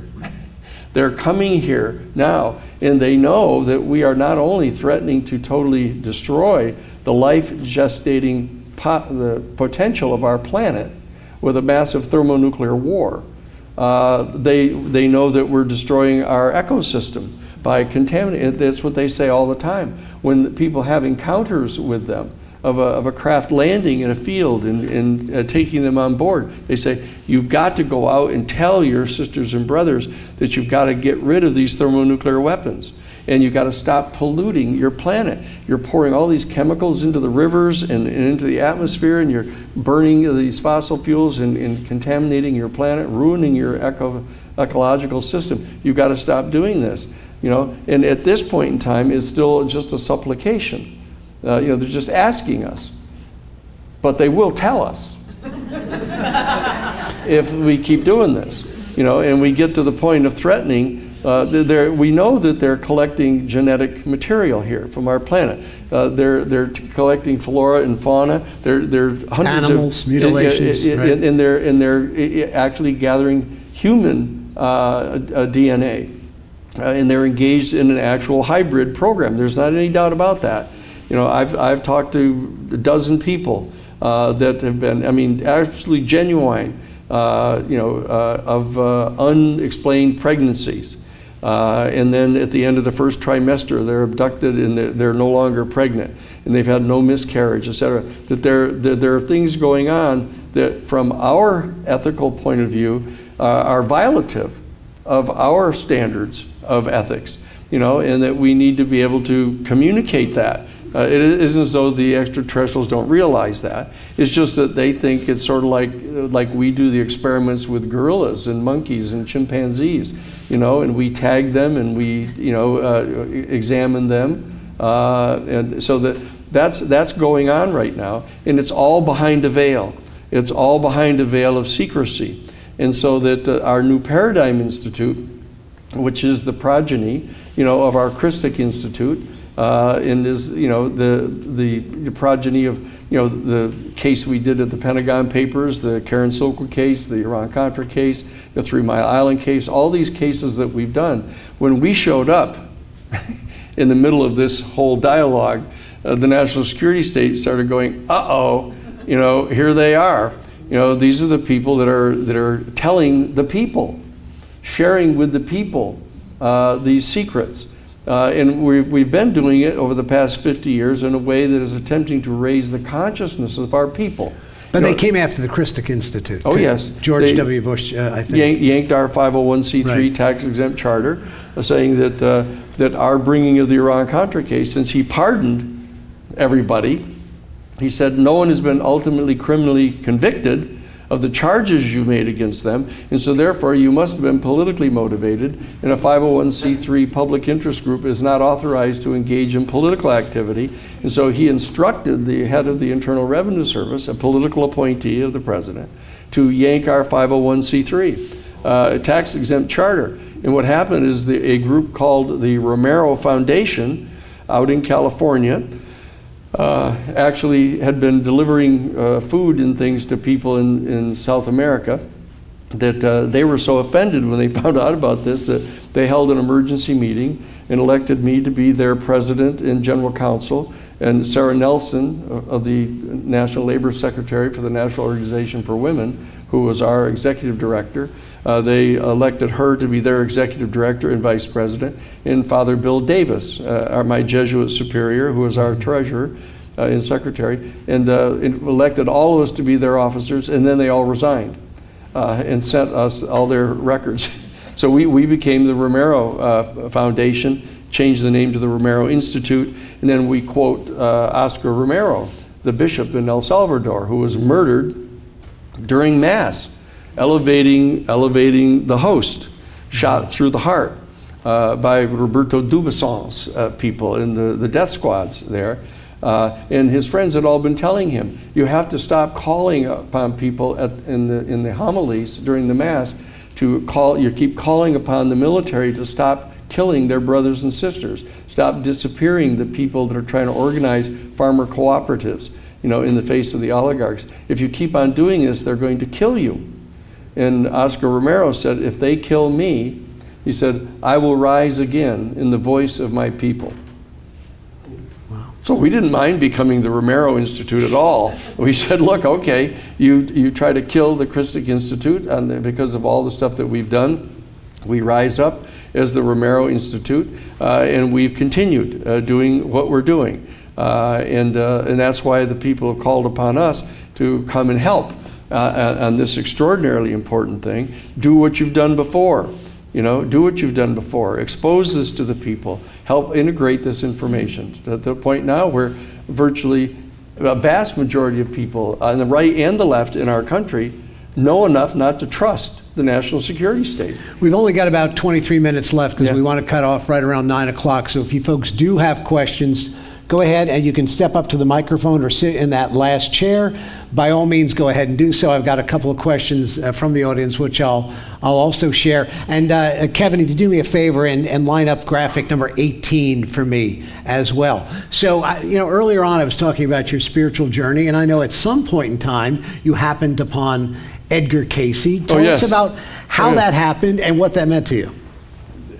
They're coming here now, and they know that we are not only threatening to totally destroy the life-gestating the potential of our planet with a massive thermonuclear war. They know that we're destroying our ecosystem by contaminating. That's what they say all the time. When people have encounters with them, of a craft landing in a field and taking them on board, they say, you've got to go out and tell your sisters and brothers that you've got to get rid of these thermonuclear weapons. And you've got to stop polluting your planet. You're pouring all these chemicals into the rivers and into the atmosphere, and you're burning these fossil fuels and contaminating your planet, ruining your ecological system. You've got to stop doing this. And at this point in time, it's still just a supplication. They're just asking us. But they will tell us if we keep doing this. And we get to the point of threatening. We know that they're collecting genetic material here from our planet. They're collecting flora and fauna. They're hundreds animals, of mutilations, right. and they're actually gathering human DNA, and they're engaged in an actual hybrid program. There's not any doubt about that. I've talked to a dozen people that have been, absolutely genuine, of unexplained pregnancies. And then at the end of the first trimester, they're abducted and they're no longer pregnant, and they've had no miscarriage, et cetera. That there are things going on that, from our ethical point of view, are violative of our standards of ethics, and that we need to be able to communicate that. It isn't as though the extraterrestrials don't realize that. It's just that they think it's sort of like we do the experiments with gorillas and monkeys and chimpanzees, and we tag them and we, examine them. And so that's going on right now, and it's all behind a veil. It's all behind a veil of secrecy. And so that our New Paradigm Institute, which is the progeny, of our Christic Institute, and is the progeny of the case we did at the Pentagon Papers, the Karen Silkwood case, the Iran-Contra case, the 3 Mile Island case, all these cases that we've done. When we showed up in the middle of this whole dialogue, the national security state started going, uh-oh, here they are. These are the people that are telling the people, sharing with the people these secrets. And we've been doing it over the past 50 years in a way that is attempting to raise the consciousness of our people. But they came after the Christic Institute. Oh, too. yes. George W. Bush, I think. Yanked our 501c3 right. tax-exempt charter, saying that our bringing of the Iran-Contra case, since he pardoned everybody, he said no one has been ultimately criminally convicted of the charges you made against them, and so therefore you must have been politically motivated, and a 501c3 public interest group is not authorized to engage in political activity. And so he instructed the head of the Internal Revenue Service, a political appointee of the president, to yank our 501c3 tax-exempt charter. And what happened is a group called the Romero Foundation out in California actually had been delivering food and things to people in South America, that they were so offended when they found out about this that they held an emergency meeting and elected me to be their president and general counsel, and Sarah Nelson, of the National Labor Secretary for the National Organization for Women, who was our executive director. They elected her to be their executive director and vice president, and Father Bill Davis, my Jesuit superior, who was our treasurer and secretary, and elected all of us to be their officers, and then they all resigned and sent us all their records. So we became the Romero Foundation, changed the name to the Romero Institute, and then we quote Oscar Romero, the bishop in El Salvador, who was murdered during Mass, elevating the host, shot through the heart by Roberto Dubuison's people in the death squads there. And his friends had all been telling him, you have to stop calling upon people in the homilies during the Mass you keep calling upon the military to stop killing their brothers and sisters, stop disappearing the people that are trying to organize farmer cooperatives, in the face of the oligarchs. If you keep on doing this, they're going to kill you. And Oscar Romero said, if they kill me, he said, I will rise again in the voice of my people. Wow. So we didn't mind becoming the Romero Institute at all. We said, look, okay, you try to kill the Christic Institute because of all the stuff that we've done. We rise up as the Romero Institute, and we've continued doing what we're doing. And that's why the people have called upon us to come and help on this extraordinarily important thing. Do what you've done before. Do what you've done before. Expose this to the people. Help integrate this information. At the point now where virtually a vast majority of people on the right and the left in our country know enough not to trust the national security state. We've only got about 23 minutes left because Yeah. we want to cut off right around 9 o'clock. So if you folks do have questions, go ahead and you can step up to the microphone or sit in that last chair. By all means, go ahead and do so. I've got a couple of questions from the audience, which I'll also share. And Kevin, if you do me a favor and line up graphic number 18 for me as well. So, earlier on I was talking about your spiritual journey, and I know at some point in time you happened upon Edgar Casey. Tell us about how that happened and what that meant to you.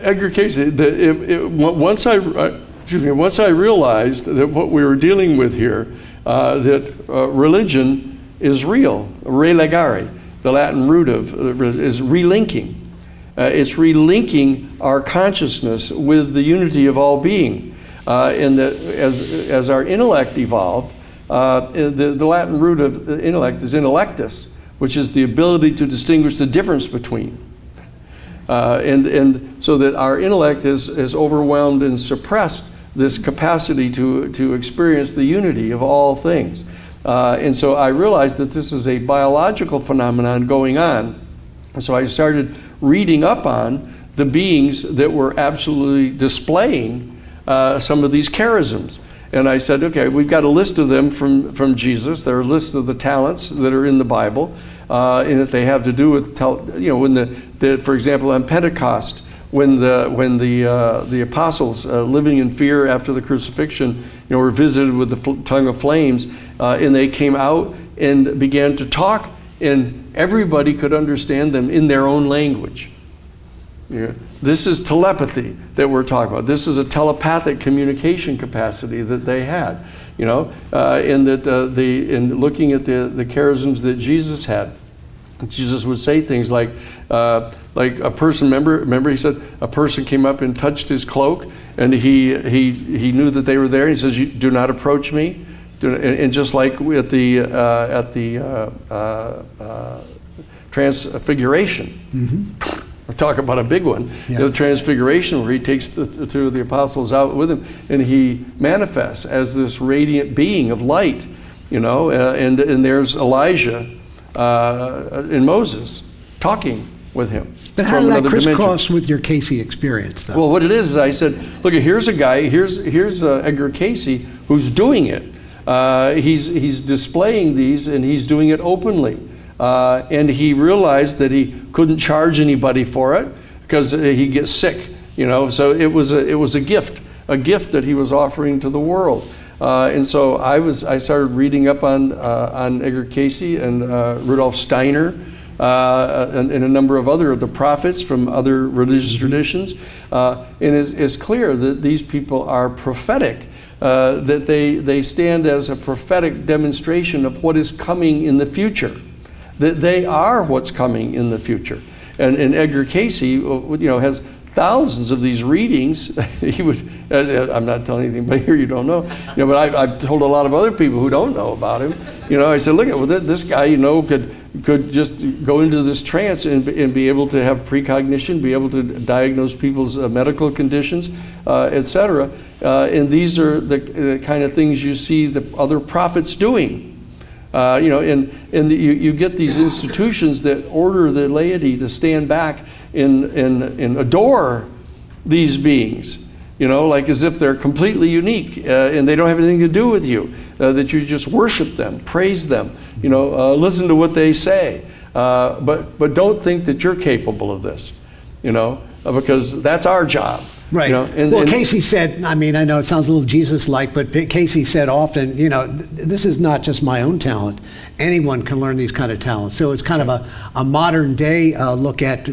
Edgar Casey, once I realized that what we were dealing with here, that religion is real, relegare, the Latin root of is relinking. It's relinking our consciousness with the unity of all being. And that as our intellect evolved, the Latin root of intellect is intellectus, which is the ability to distinguish the difference between. And so that our intellect has overwhelmed and suppressed this capacity to experience the unity of all things. And so I realized that this is a biological phenomenon going on. And so I started reading up on the beings that were absolutely displaying some of these charisms. And I said, okay, we've got a list of them from Jesus. There are lists of the talents that are in the Bible, and that they have to do with, for example, on Pentecost, when the apostles, living in fear after the crucifixion, were visited with the tongue of flames, and they came out and began to talk, and everybody could understand them in their own language. This is telepathy that we're talking about. This is a telepathic communication capacity that they had, and that in looking at the charisms that Jesus had, Jesus would say things like a person. Remember, he said a person came up and touched his cloak, and he knew that they were there. He says, "You do not approach me." And just like at the Transfiguration. Mm-hmm. We're talking about a big one. Yeah. The Transfiguration, where he takes two of the apostles out with him, and he manifests as this radiant being of light, and there's Elijah and Moses talking with him. But how did that crisscross with your Casey experience, though? Well, what it is I said, look, here's a guy, here's Edgar Casey, who's doing it. He's displaying these, and he's doing it openly. And he realized that he couldn't charge anybody for it because he gets sick, So it was a gift that he was offering to the world. And so I started reading up on Edgar Casey and Rudolf Steiner and a number of other of the prophets from other religious traditions. And it's clear that these people are prophetic. That they stand as a prophetic demonstration of what is coming in the future. That they are what's coming in the future. And Edgar Casey, has thousands of these readings. He would, I'm not telling anything but here you don't know, but I've told a lot of other people who don't know about him. I said, look, this guy, could just go into this trance and be able to have precognition, be able to diagnose people's medical conditions, etc. And these are the kind of things you see the other prophets doing. You get these institutions that order the laity to stand back and adore these beings, like as if they're completely unique and they don't have anything to do with you, that you just worship them, praise them, listen to what they say, but don't think that you're capable of this, because that's our job. Right. Casey said, I know it sounds a little Jesus-like, but Casey said often, this is not just my own talent. Anyone can learn these kind of talents. So it's kind of a modern day look at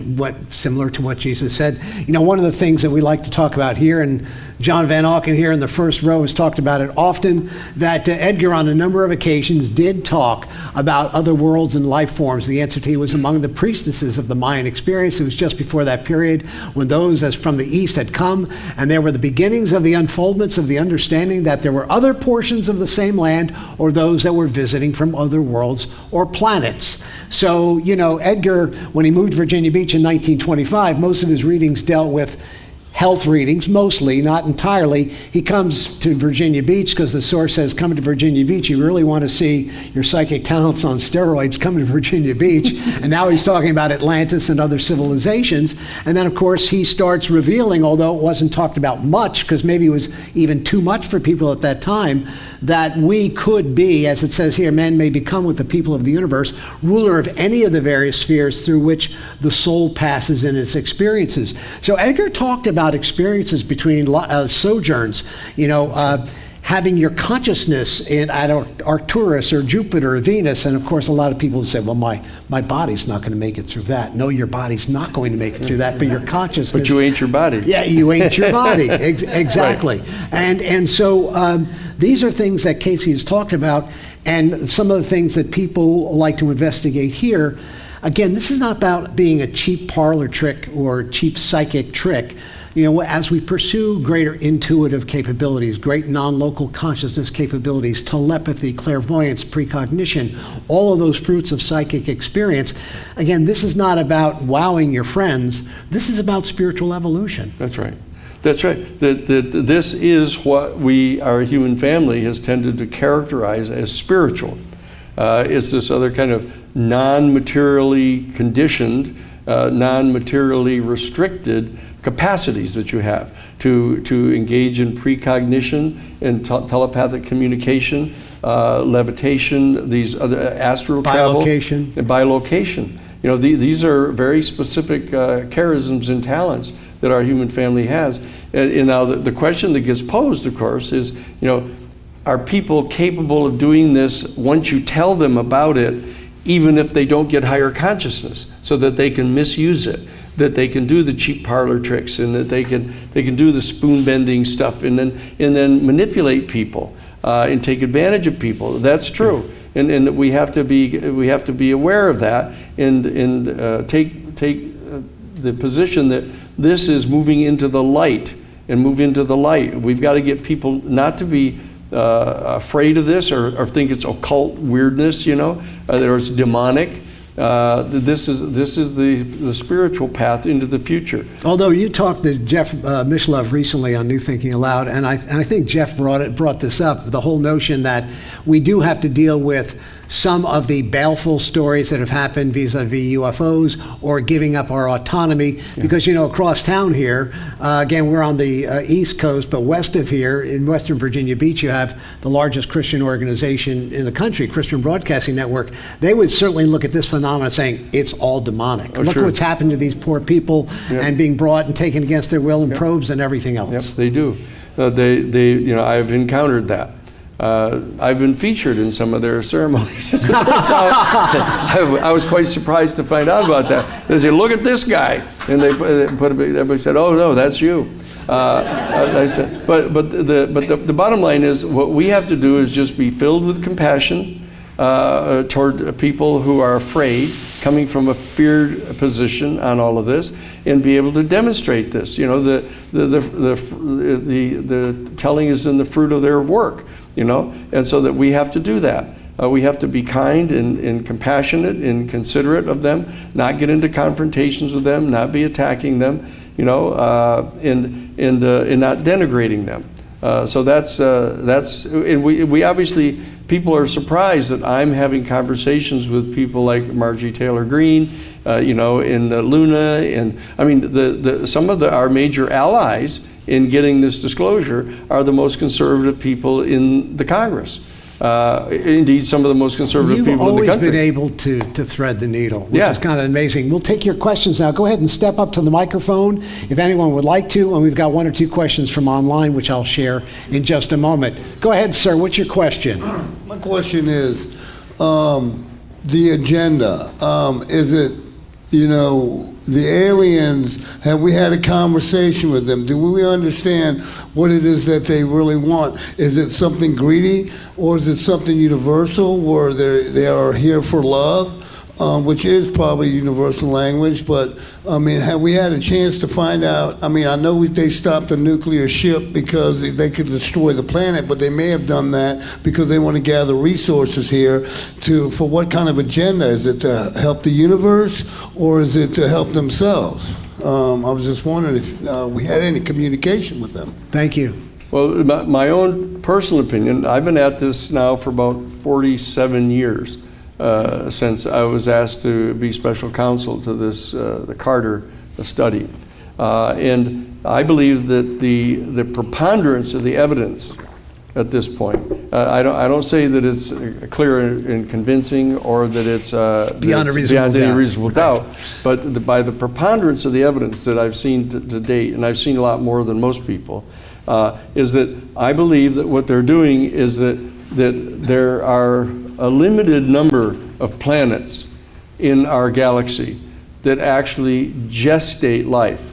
similar to what Jesus said. One of the things that we like to talk about here, and John Van Auken here in the first row has talked about it often, that Edgar on a number of occasions did talk about other worlds and life forms. The entity was among the priestesses of the Mayan experience. It was just before that period when those as from the east had come, and there were the beginnings of the unfoldments of the understanding that there were other portions of the same land or those that were visiting from other worlds or planets. So, you know, Edgar, when he moved to Virginia Beach in 1925, most of his readings dealt with health readings, mostly, not entirely. He comes to Virginia Beach because the source says, come to Virginia Beach. You really want to see your psychic talents on steroids, come to Virginia Beach. And now he's talking about Atlantis and other civilizations. And then, of course, he starts revealing, although it wasn't talked about much, because maybe it was even too much for people at that time, that we could be, as it says here, men may become with the people of the universe, ruler of any of the various spheres through which the soul passes in its experiences. So Edgar talked about experiences between sojourns, having your consciousness at Arcturus or Jupiter or Venus. And of course, a lot of people say, well, my body's not going to make it through that. No, your body's not going to make it through that, but your consciousness. But you ain't your body. Yeah, you ain't your body. Exactly. Right. And so these are things that Casey has talked about, and some of the things that people like to investigate here. Again, this is not about being a cheap parlor trick or cheap psychic trick. As we pursue greater intuitive capabilities, great non-local consciousness capabilities, telepathy, clairvoyance, precognition, all of those fruits of psychic experience, again, this is not about wowing your friends. This is about spiritual evolution. That's right. That's right. This is what our human family has tended to characterize as spiritual. It's this other kind of non-materially conditioned, non-materially restricted capacities that you have to engage in precognition and telepathic communication, levitation, these other astral travel, bilocation. And bilocation. These are very specific charisms and talents that our human family has. And now the question that gets posed, of course, is, are people capable of doing this once you tell them about it, even if they don't get higher consciousness, so that they can misuse it, that they can do the cheap parlor tricks, and that they can do the spoon bending stuff, and then manipulate people and take advantage of people. That's true, and we have to be aware of that, and take the position that this is moving into the light, and move into the light. We've got to get people not to be afraid of this or think it's occult weirdness, or it's demonic. This is the spiritual path into the future. Although you talked to Jeff Mishlove recently on New Thinking Aloud, and I think Jeff brought this up, the whole notion that we do have to deal with some of the baleful stories that have happened vis-a-vis UFOs or giving up our autonomy. Yeah. Because, across town here, again, we're on the East Coast, but west of here, in Western Virginia Beach, you have the largest Christian organization in the country, Christian Broadcasting Network. They would certainly look at this phenomenon saying, it's all demonic. Look what's happened to these poor people, and being brought and taken against their will and probes and everything else. Yep, they do. I've encountered that. I've been featured in some of their ceremonies. As it turns out, I was quite surprised to find out about that. They say, "Look at this guy," and everybody said, "Oh no, that's you." I said, but the bottom line is, what we have to do is just be filled with compassion toward people who are afraid, coming from a feared position on all of this, and be able to demonstrate this. The telling is in the fruit of their work. And so that we have to do that. We have to be kind and compassionate and considerate of them, not get into confrontations with them, not be attacking them, and not denigrating them. So that's and we obviously, people are surprised that I'm having conversations with people like Marjorie Taylor Greene, and Luna, and I mean some of our major allies in getting this disclosure are the most conservative people in the Congress. Indeed, some of the most conservative people in the country. You've always been able to thread the needle, which is kind of amazing. We'll take your questions now. Go ahead and step up to the microphone if anyone would like to, and we've got one or two questions from online, which I'll share in just a moment. Go ahead, sir. What's your question? My question is, the agenda, is it you know, the aliens, have we had a conversation with them? Do we understand what it is that they really want? Is it something greedy, or is it something universal where they are here for love, which is probably universal language? But I mean, have we had a chance to find out? I mean, I know they stopped the nuclear ship because they could destroy the planet, but they may have done that because they want to gather resources here for what kind of agenda? Is it to help the universe, or is it to help themselves? I was just wondering if we had any communication with them. Thank you. Well, my own personal opinion, I've been at this now for about 47 years. Since I was asked to be special counsel to this, the Carter study. And I believe that the preponderance of the evidence at this point, I don't say that it's clear and convincing, or that it's beyond any reasonable doubt, but by the preponderance of the evidence that I've seen to date, and I've seen a lot more than most people, is that I believe that what they're doing is that there are a limited number of planets in our galaxy that actually gestate life.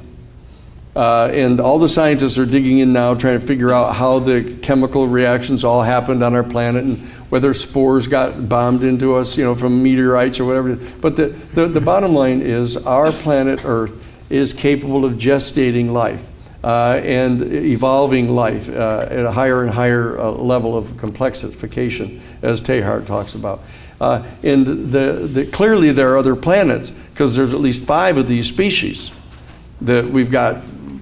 And all the scientists are digging in now, trying to figure out how the chemical reactions all happened on our planet, and whether spores got bombed into us, you know, from meteorites or whatever. But the bottom line is our planet Earth is capable of gestating life. And evolving life at a higher and higher level of complexification, as Teilhard talks about. And clearly there are other planets, because there's at least 5 of these species that we've got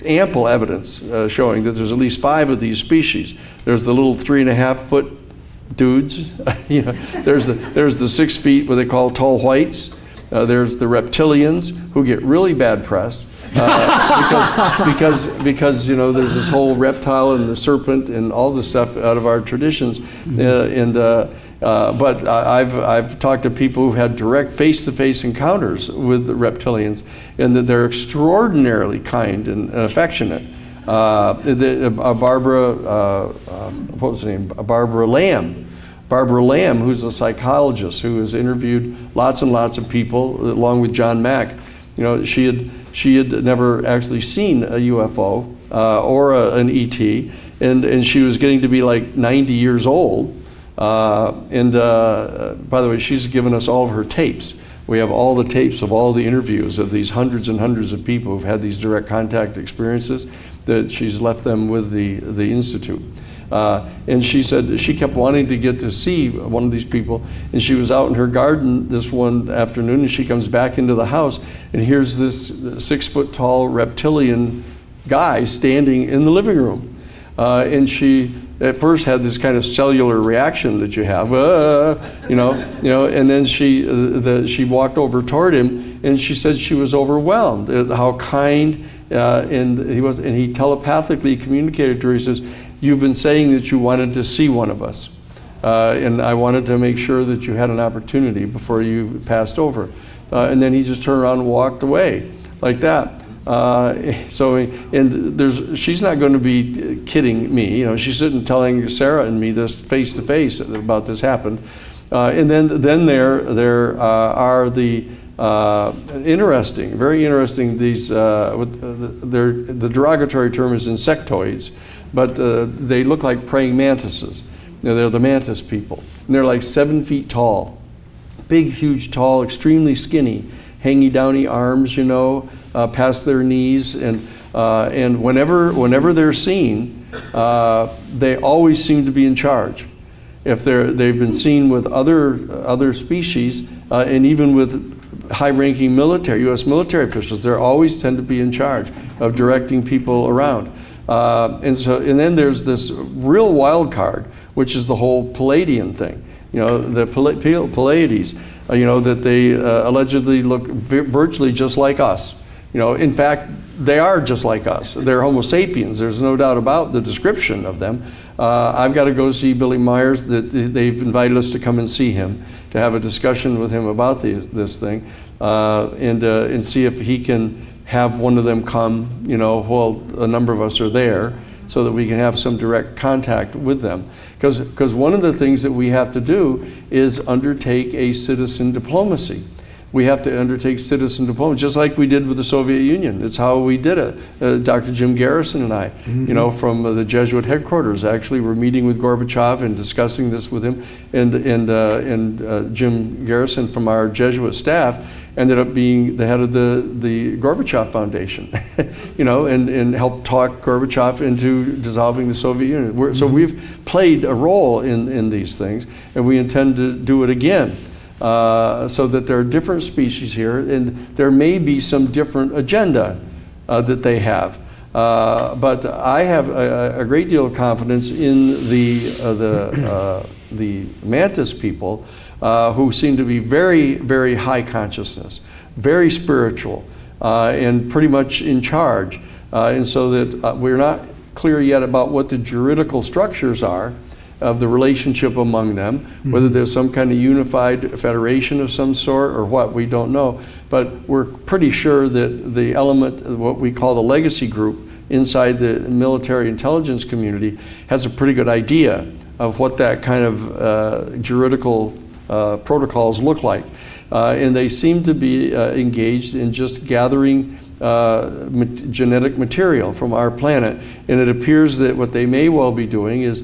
ample evidence showing that there's at least 5 of these species. There's the little 3.5-foot dudes. You know, there's the 6 feet, what they call tall whites. There's the reptilians, who get really bad press. Because you know, there's this whole reptile and the serpent and all this stuff out of our traditions, but I've talked to people who've had direct face-to-face encounters with the reptilians, and that they're extraordinarily kind and affectionate. Barbara, what was her name? Barbara Lamb, who's a psychologist who has interviewed lots and lots of people, along with John Mack. You know, she had never actually seen a UFO or an ET, and she was getting to be like 90 years old. By the way, she's given us all of her tapes. We have all the tapes of all the interviews of these hundreds and hundreds of people who've had these direct contact experiences, that she's left them with the Institute. And she said that she kept wanting to get to see one of these people, and she was out in her garden this one afternoon, and she comes back into the house, and here's this 6-foot-tall reptilian guy standing in the living room. And she at first had this kind of cellular reaction that you have, you know, and then she walked over toward him, and she said she was overwhelmed at how kind and he was, and he telepathically communicated to her. He says, "You've been saying that you wanted to see one of us, and I wanted to make sure that you had an opportunity before you passed over." And then he just turned around and walked away like that. She's not going to be kidding me. You know, she's sitting telling Sarah and me this face to face about this happened. And then there are the very interesting. These the derogatory term is insectoids, but they look like praying mantises. You know, they're the mantis people, and they're like 7 feet tall, big, huge, tall, extremely skinny, hangy downy arms, you know, past their knees, and whenever they're seen, they always seem to be in charge. If they've been seen with other species, and even with high-ranking military, U.S. military officials, they always tend to be in charge of directing people around. And then there's this real wild card, which is the whole Palladian thing. You know, the Pleiades. You know, that they allegedly look virtually just like us. You know, in fact, they are just like us. They're Homo sapiens. There's no doubt about the description of them. I've got to go see Billy Myers. They've invited us to come and see him, to have a discussion with him about this thing, and see if he can have one of them come, you know, while a number of us are there, so that we can have some direct contact with them. Because one of the things that we have to do is undertake a citizen diplomacy. we have to undertake citizen diplomacy, just like we did with the Soviet Union. It's how we did it. Dr. Jim Garrison and I, from the Jesuit headquarters, actually were meeting with Gorbachev and discussing this with him. And Jim Garrison from our Jesuit staff ended up being the head of the Gorbachev Foundation, and helped talk Gorbachev into dissolving the Soviet Union. So we've played a role in these things, and we intend to do it again. So that there are different species here, and there may be some different agenda that they have. But I have a great deal of confidence in the Mantis people, who seem to be very, very high consciousness, very spiritual, and pretty much in charge. And so that we're not clear yet about what the juridical structures are of the relationship among them, whether there's some kind of unified federation of some sort or what, we don't know. But we're pretty sure that the element, what we call the legacy group inside the military intelligence community, has a pretty good idea of what that kind of juridical protocols look like. And they seem to be engaged in just gathering genetic material from our planet. And it appears that what they may well be doing is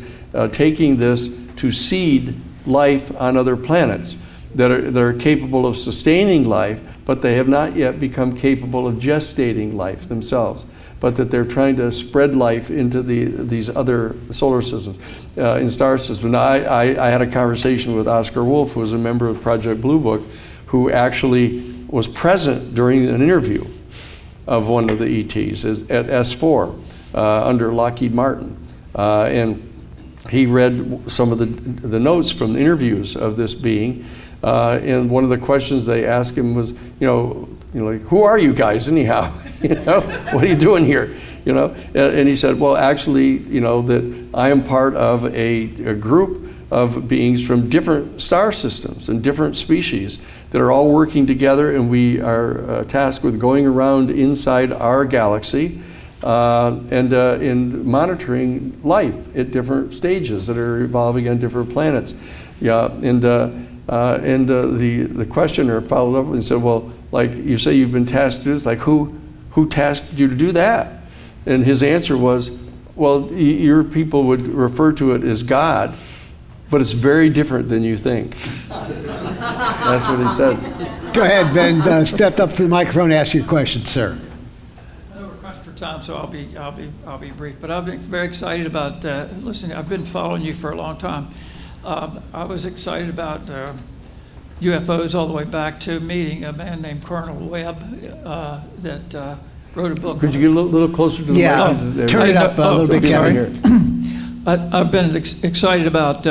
taking this to seed life on other planets that are capable of sustaining life, but they have not yet become capable of gestating life themselves, but that they're trying to spread life into these other solar systems, and star systems. Now, I had a conversation with Oscar Wolf, who was a member of Project Blue Book, who actually was present during an interview of one of the ETs at S4 under Lockheed Martin. And he read some of the notes from the interviews of this being, and one of the questions they asked him was, like, who are you guys anyhow? What are you doing here? And he said, well, actually, that I am part of a group of beings from different star systems and different species that are all working together, and we are tasked with going around inside our galaxy and in monitoring life at different stages that are evolving on different planets. Yeah, and the questioner followed up and said, well, like you say you've been tasked to do this, like who tasked you to do that? And his answer was, well, your people would refer to it as God, but it's very different than you think. That's what he said. Go ahead, Ben. Step up to the microphone and ask your question, sir. No request for time, so I'll be brief. But I've been very excited about listening. I've been following you for a long time. I was excited about UFOs all the way back to meeting a man named Colonel Webb that wrote a book. Could you get a little closer to the mic? Turn it up a little bit, Kevin. I've been excited about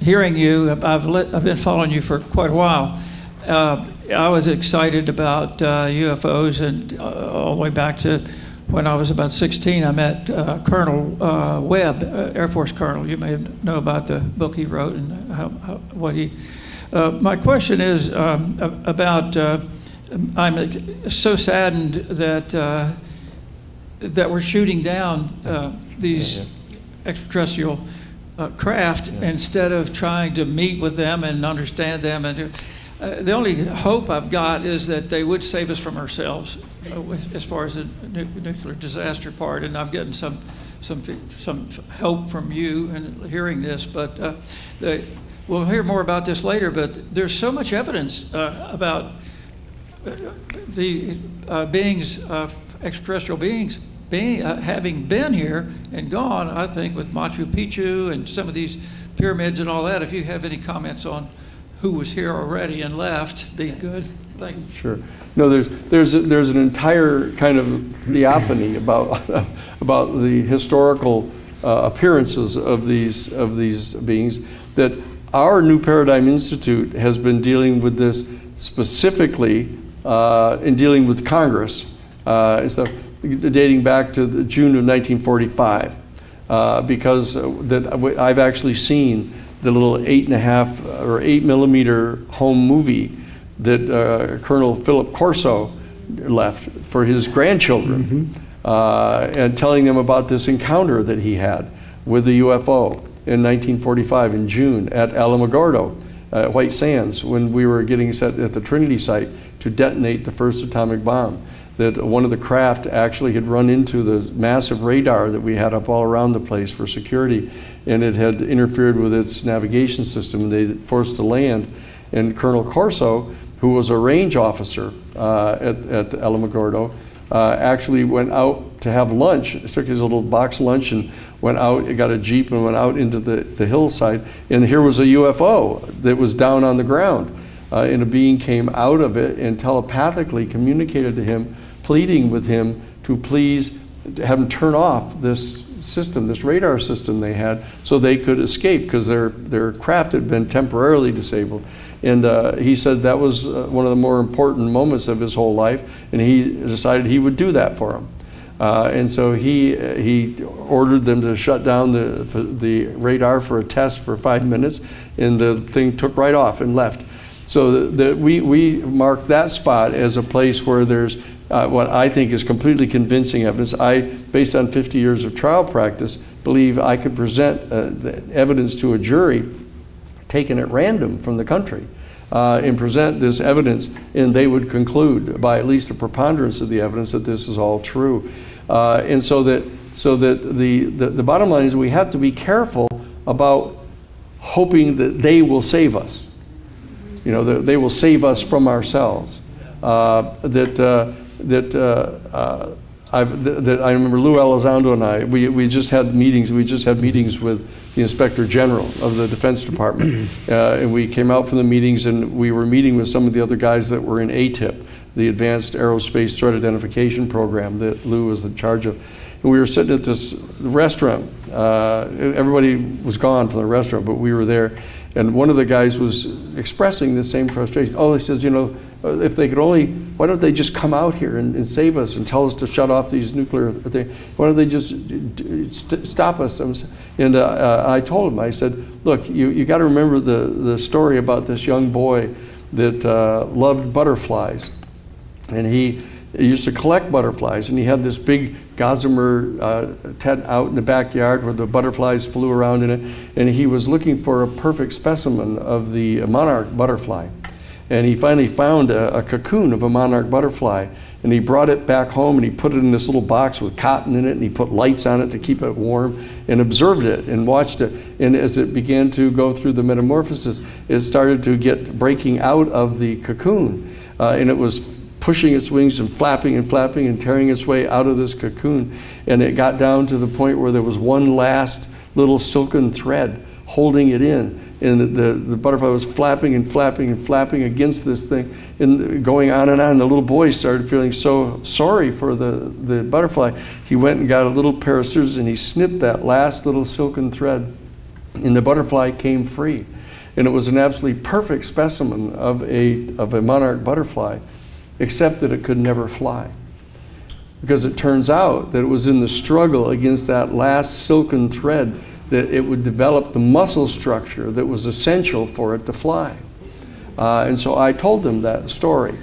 hearing you. I've been following you for quite a while. I was excited about UFOs, and all the way back to when I was about 16, I met Colonel Webb, Air Force Colonel. You may know about the book he wrote and what he. My question is about. I'm so saddened that we're shooting down these extraterrestrial craft instead of trying to meet with them and understand them. And the only hope I've got is that they would save us from ourselves as far as the nuclear disaster part. And I'm getting some help from you in hearing this, but we'll hear more about this later. But there's so much evidence about the beings, extraterrestrial beings, having been here and gone. I think with Machu Picchu and some of these pyramids and all that. If you have any comments on who was here already and left, be good. Thank you. Sure. No, there's an entire kind of theophany about the historical appearances of these beings, that our New Paradigm Institute has been dealing with this specifically in dealing with Congress, stuff dating back to June of 1945, because I've actually seen the little 8.5 or 8 millimeter home movie that Colonel Philip Corso left for his grandchildren, and telling them about this encounter that he had with the UFO in 1945 in June at Alamogordo, White Sands, when we were getting set at the Trinity site, to detonate the first atomic bomb. That one of the craft actually had run into the massive radar that we had up all around the place for security, and it had interfered with its navigation system, and they forced to land. And Colonel Corso, who was a range officer at Alamogordo, actually went out to have lunch. He took his little box lunch and went out, got a Jeep and went out into the hillside, and here was a UFO that was down on the ground. And a being came out of it and telepathically communicated to him, pleading with him to please have him turn off this system, this radar system they had, so they could escape, because their craft had been temporarily disabled. And he said that was one of the more important moments of his whole life, and he decided he would do that for him. And so he ordered them to shut down the radar for a test for 5 minutes, and the thing took right off and left. So we mark that spot as a place where there's what I think is completely convincing evidence. I, based on 50 years of trial practice, believe I could present the evidence to a jury taken at random from the country and present this evidence, and they would conclude by at least a preponderance of the evidence that this is all true. And so that the bottom line is we have to be careful about hoping that they will save us. You know, that they will save us from ourselves. That I remember Lou Elizondo and I, we just had meetings. We just had meetings with the Inspector General of the Defense Department, and we came out from the meetings, and we were meeting with some of the other guys that were in ATIP, the Advanced Aerospace Threat Identification Program that Lou was in charge of. And we were sitting at this restaurant. Everybody was gone from the restaurant, but we were there. And one of the guys was expressing the same frustration. Oh, he says, you know, if they could only, why don't they just come out here and save us and tell us to shut off these nuclear things? Why don't they just stop us? And I told him, I said, look, you got to remember the story about this young boy that loved butterflies. And he used to collect butterflies, and he had this big gossamer tent out in the backyard where the butterflies flew around in it, and he was looking for a perfect specimen of the monarch butterfly. And he finally found a cocoon of a monarch butterfly, and he brought it back home, and he put it in this little box with cotton in it, and he put lights on it to keep it warm, and observed it and watched it. And as it began to go through the metamorphosis, it started to get breaking out of the cocoon, and it was pushing its wings and flapping and tearing its way out of this cocoon. And it got down to the point where there was one last little silken thread holding it in. And the butterfly was flapping against this thing, and going on and on. The little boy started feeling so sorry for the butterfly. He went and got a little pair of scissors, and he snipped that last little silken thread, and the butterfly came free. And it was an absolutely perfect specimen of a monarch butterfly, except that it could never fly. Because it turns out that it was in the struggle against that last silken thread that it would develop the muscle structure that was essential for it to fly. And so I told them that story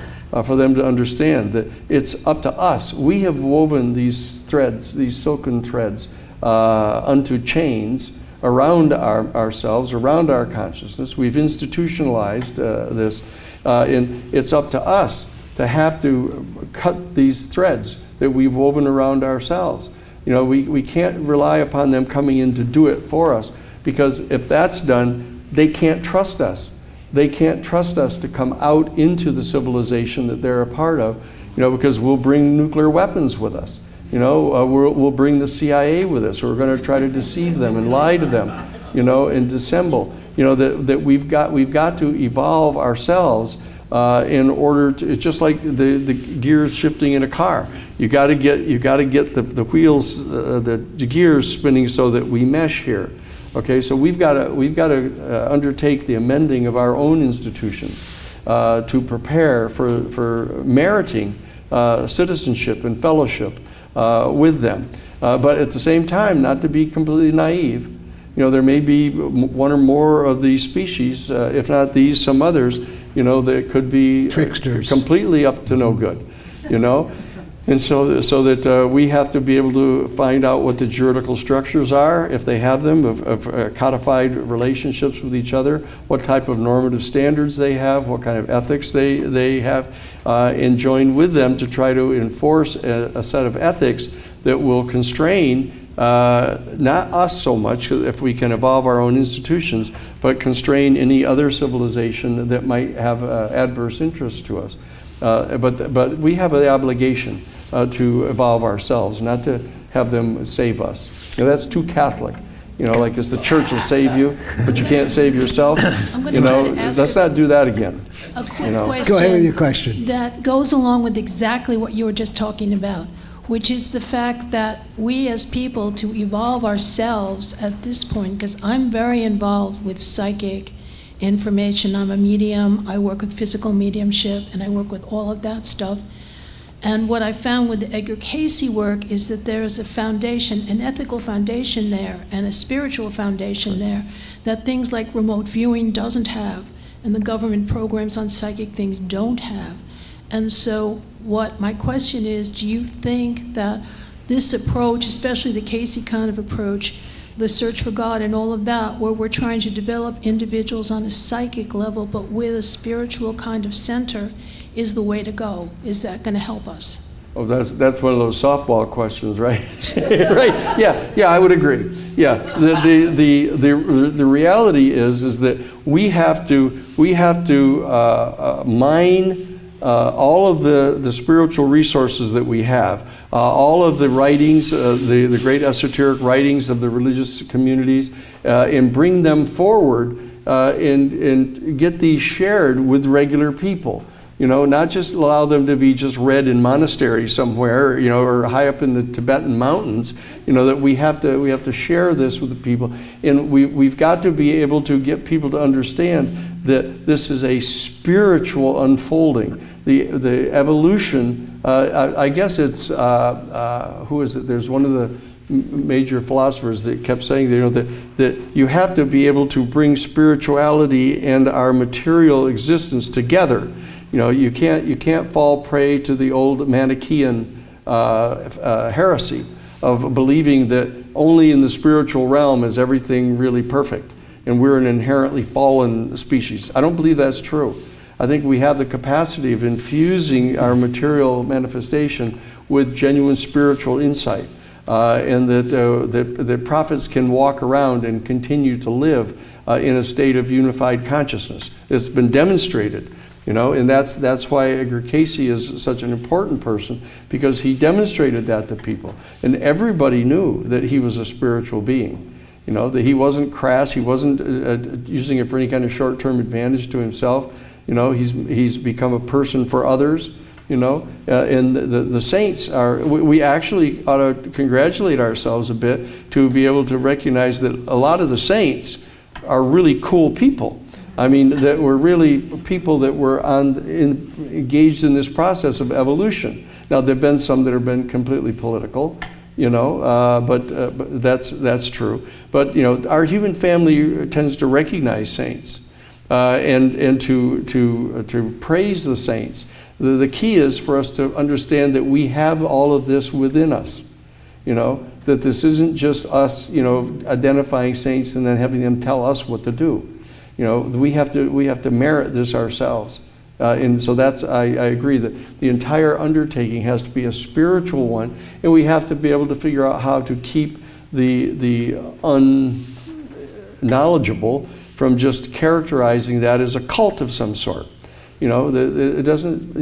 for them to understand that it's up to us. We have woven these threads, these silken threads, unto chains around ourselves, around our consciousness. We've institutionalized this, and it's up to us to have to cut these threads that we've woven around ourselves. You know, we can't rely upon them coming in to do it for us, because if that's done, they can't trust us. They can't trust us to come out into the civilization that they're a part of, you know, because we'll bring nuclear weapons with us. You know, we'll bring the CIA with us. We're going to try to deceive them and lie to them, you know, and dissemble. You know, that we've got to evolve ourselves in order to. It's just like the gears shifting in a car. You got to get the wheels, the gears spinning so that we mesh here. Okay, so we've got to undertake the amending of our own institutions to prepare for meriting citizenship and fellowship with them. But at the same time, not to be completely naive. You know, there may be one or more of these species, if not these, some others, you know, that could be tricksters, completely up to no good, you know. And so that we have to be able to find out what the juridical structures are, if they have them, of codified relationships with each other, what type of normative standards they have, what kind of ethics they have, and join with them to try to enforce a set of ethics that will constrain not us so much, if we can evolve our own institutions, but constrain any other civilization that might have adverse interests to us. But we have the obligation to evolve ourselves, not to have them save us. That's too Catholic. Like as the church will save you, but you can't save yourself. I'm going to try to ask let's not do that again. a quick question. Go ahead with your question. That goes along with exactly what you were just talking about, which is the fact that we as people, to evolve ourselves at this point, because I'm very involved with psychic information. I'm a medium. I work with physical mediumship, and I work with all of that stuff. And what I found with the Edgar Cayce work is that there is a foundation, an ethical foundation there, and a spiritual foundation there, that things like remote viewing doesn't have, and the government programs on psychic things don't have. And so what my question is, do you think that this approach, especially the Cayce kind of approach, the search for God and all of that, where we're trying to develop individuals on a psychic level but with a spiritual kind of center, is the way to go? Is that going to help us? Oh, that's one of those softball questions, right? Right. Yeah, I would agree. Yeah. The reality is that we have to mine all of the spiritual resources that we have, all of the writings, the great esoteric writings of the religious communities, and bring them forward and get these shared with regular people. Not just allow them to be just read in monasteries somewhere, or high up in the Tibetan mountains. That we have to share this with the people, and we've got to be able to get people to understand that this is a spiritual unfolding. The evolution. I guess it's who is it? There's one of the major philosophers that kept saying that you have to be able to bring spirituality and our material existence together. You can't fall prey to the old Manichaean heresy of believing that only in the spiritual realm is everything really perfect, and we're an inherently fallen species. I don't believe that's true. I think we have the capacity of infusing our material manifestation with genuine spiritual insight, and that prophets can walk around and continue to live in a state of unified consciousness. It's been demonstrated. And that's why Edgar Cayce is such an important person, because he demonstrated that to people. And everybody knew that he was a spiritual being, that he wasn't crass, he wasn't using it for any kind of short-term advantage to himself. He's become a person for others, and the saints we actually ought to congratulate ourselves a bit to be able to recognize that a lot of the saints are really cool people. I mean, that were really people that were engaged in this process of evolution. Now, there have been some that have been completely political, but that's true. But our human family tends to recognize saints and to praise the saints. The key is for us to understand that we have all of this within us. That this isn't just us, identifying saints and then having them tell us what to do. We have to merit this ourselves. And so I agree that the entire undertaking has to be a spiritual one, and we have to be able to figure out how to keep the unknowledgeable from just characterizing that as a cult of some sort. It doesn't.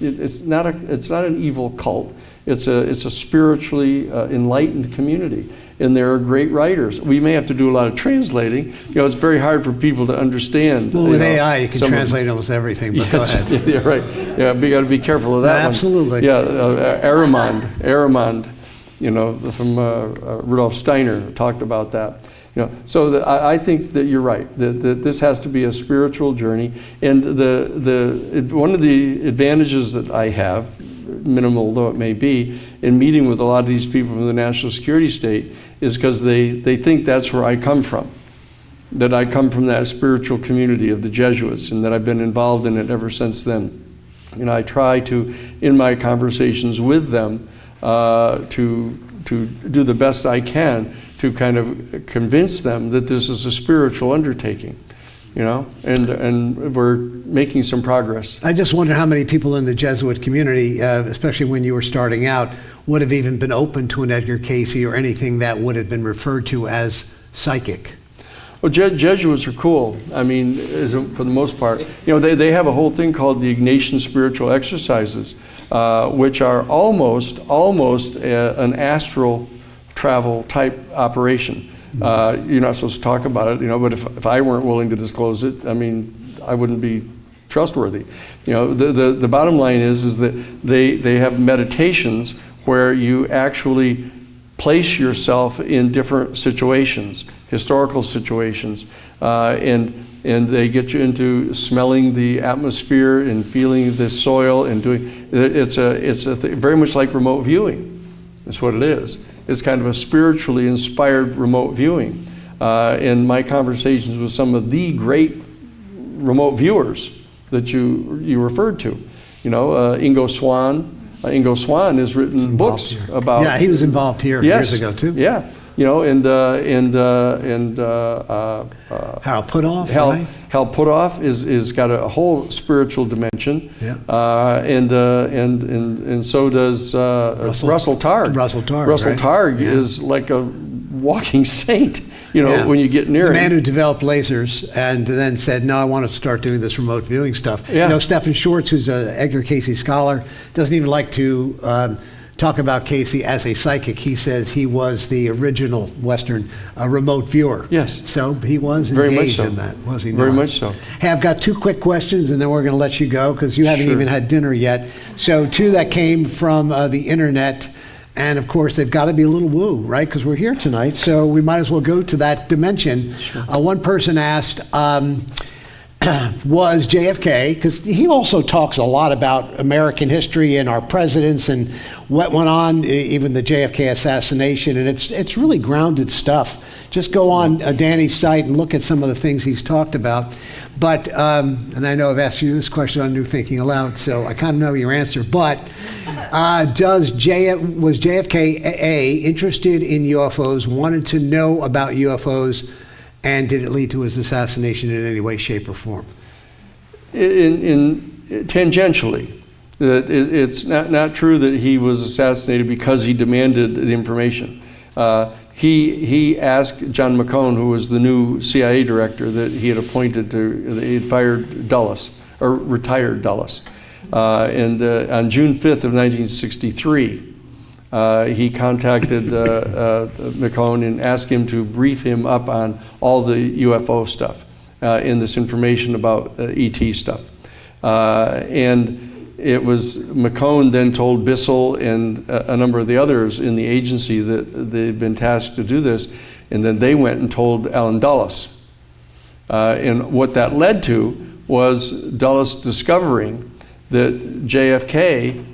It's not an evil cult. It's a spiritually enlightened community. And there are great writers. We may have to do a lot of translating. It's very hard for people to understand. Well, with AI, you can translate almost everything, but go ahead. Yeah, right. Yeah, we got to be careful of that Absolutely. one. Yeah, Arimond, from Rudolf Steiner talked about that. So I think that you're right, that this has to be a spiritual journey. And one of the advantages that I have, minimal though it may be, in meeting with a lot of these people from the national security state is because they think that's where I come from. That I come from that spiritual community of the Jesuits, and that I've been involved in it ever since then. And I try to, in my conversations with them, to do the best I can to kind of convince them that this is a spiritual undertaking, and we're making some progress. I just wonder how many people in the Jesuit community, especially when you were starting out, would have even been open to an Edgar Cayce or anything that would have been referred to as psychic. Well, Jesuits are cool. I mean, for the most part, they have a whole thing called the Ignatian spiritual exercises, which are almost an astral travel type operation. You're not supposed to talk about it, but if I weren't willing to disclose it, I mean, I wouldn't be trustworthy. The bottom line is that they have meditations where you actually place yourself in different situations, historical situations, and they get you into smelling the atmosphere and feeling the soil and doing. It's very much like remote viewing. That's what it is. It's kind of a spiritually inspired remote viewing. In my conversations with some of the great remote viewers that you referred to, Ingo Swann. Ingo Swann has written books about. Yeah, he was involved here years ago too. Yeah, Harold Putoff. Hal Putoff is got a whole spiritual dimension. Yeah. And so does Russell Targ. Russell Russell Targ is like a walking saint. When you get near the him. man who developed lasers and then said, no, I want to start doing this remote viewing stuff. Yeah. Stephen Schwartz, who's an Edgar Cayce scholar, doesn't even like to talk about Cayce as a psychic. He says he was the original Western remote viewer. Yes. So he was Very much engaged so. in that, was he not? Very much so. Hey, I've got 2 quick questions, and then we're going to let you go because you haven't Sure. even had dinner yet. So 2 that came from the internet. And of course, they've got to be a little woo, right? Because we're here tonight, so we might as well go to that dimension. Sure. One person asked, was JFK, because he also talks a lot about American history and our presidents and what went on, even the JFK assassination, and it's really grounded stuff. Just go on Danny's site and look at some of the things he's talked about. But, and I know I've asked you this question on New Thinking Aloud, so I kind of know your answer, but was JFK interested in UFOs, wanted to know about UFOs, and did it lead to his assassination in any way, shape, or form? Tangentially. It's not true that he was assassinated because he demanded the information. He asked John McCone, who was the new CIA director that he had appointed that he had fired Dulles, or retired Dulles. And on June 5th of 1963, he contacted McCone and asked him to brief him up on all the UFO stuff and this information about ET stuff. And it was McCone then told Bissell and a number of the others in the agency that they'd been tasked to do this, and then they went and told Allen Dulles. And what that led to was Dulles discovering that JFK,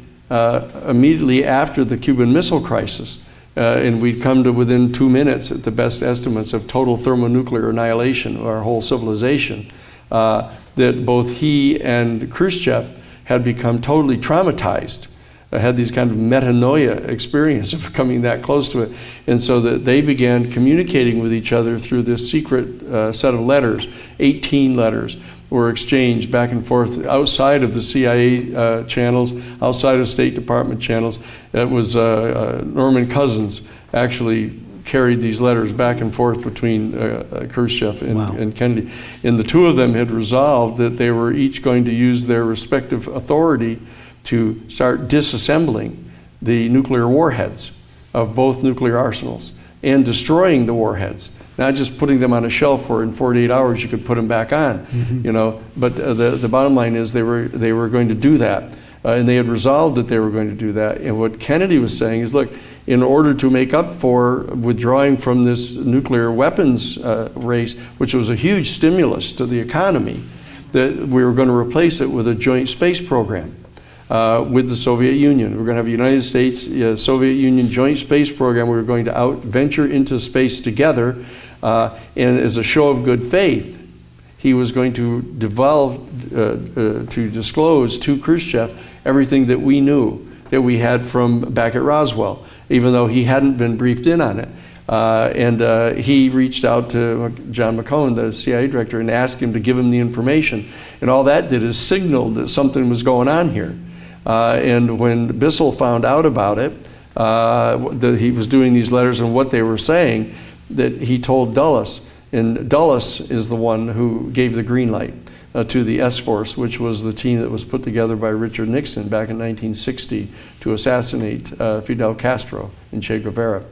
immediately after the Cuban Missile Crisis, and we'd come to within 2 minutes at the best estimates of total thermonuclear annihilation of our whole civilization, that both he and Khrushchev had become totally traumatized, had these kind of metanoia experience of coming that close to it. And so that they began communicating with each other through this secret set of letters. 18 letters were exchanged back and forth outside of the CIA channels, outside of State Department channels. It was Norman Cousins actually carried these letters back and forth between Khrushchev and Kennedy. And the 2 of them had resolved that they were each going to use their respective authority to start disassembling the nuclear warheads of both nuclear arsenals and destroying the warheads, not just putting them on a shelf where in 48 hours you could put them back on, But the bottom line is they were going to do that, and they had resolved that they were going to do that. And what Kennedy was saying is, look, in order to make up for withdrawing from this nuclear weapons race, which was a huge stimulus to the economy, that we were going to replace it with a joint space program with the Soviet Union. We're going to have a United States, Soviet Union joint space program. We were going to venture into space together, and as a show of good faith, he was going to disclose to Khrushchev everything that we knew, that we had from back at Roswell, even though he hadn't been briefed in on it. And he reached out to John McCone, the CIA director, and asked him to give him the information. And all that did is signal that something was going on here. And when Bissell found out about it, that he was doing these letters and what they were saying, that he told Dulles. And Dulles is the one who gave the green light to the S-Force, which was the team that was put together by Richard Nixon back in 1960 to assassinate Fidel Castro and Che Guevara.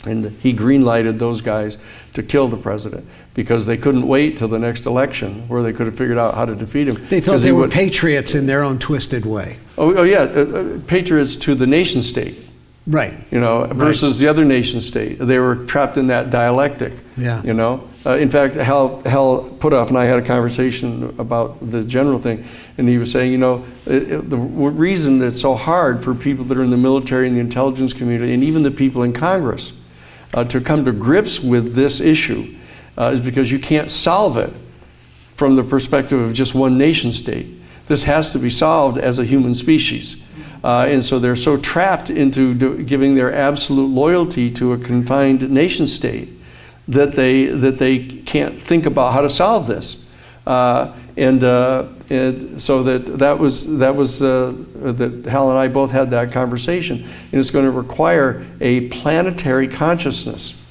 And he green-lighted those guys to kill the president because they couldn't wait till the next election where they could have figured out how to defeat him. They thought they were patriots in their own twisted way. Oh yeah, patriots to the nation state. Right. You know, versus the other nation state. They were trapped in that dialectic. Yeah. You know, in fact, Hal Puthoff and I had a conversation about the general thing, and he was saying, you know, the reason that it's so hard for people that are in the military and the intelligence community, and even the people in Congress, to come to grips with this issue, is because you can't solve it from the perspective of just one nation state. This has to be solved as a human species. And so they're so trapped into giving their absolute loyalty to a confined nation state that they can't think about how to solve this. And so that Hal and I both had that conversation, and it's going to require a planetary consciousness,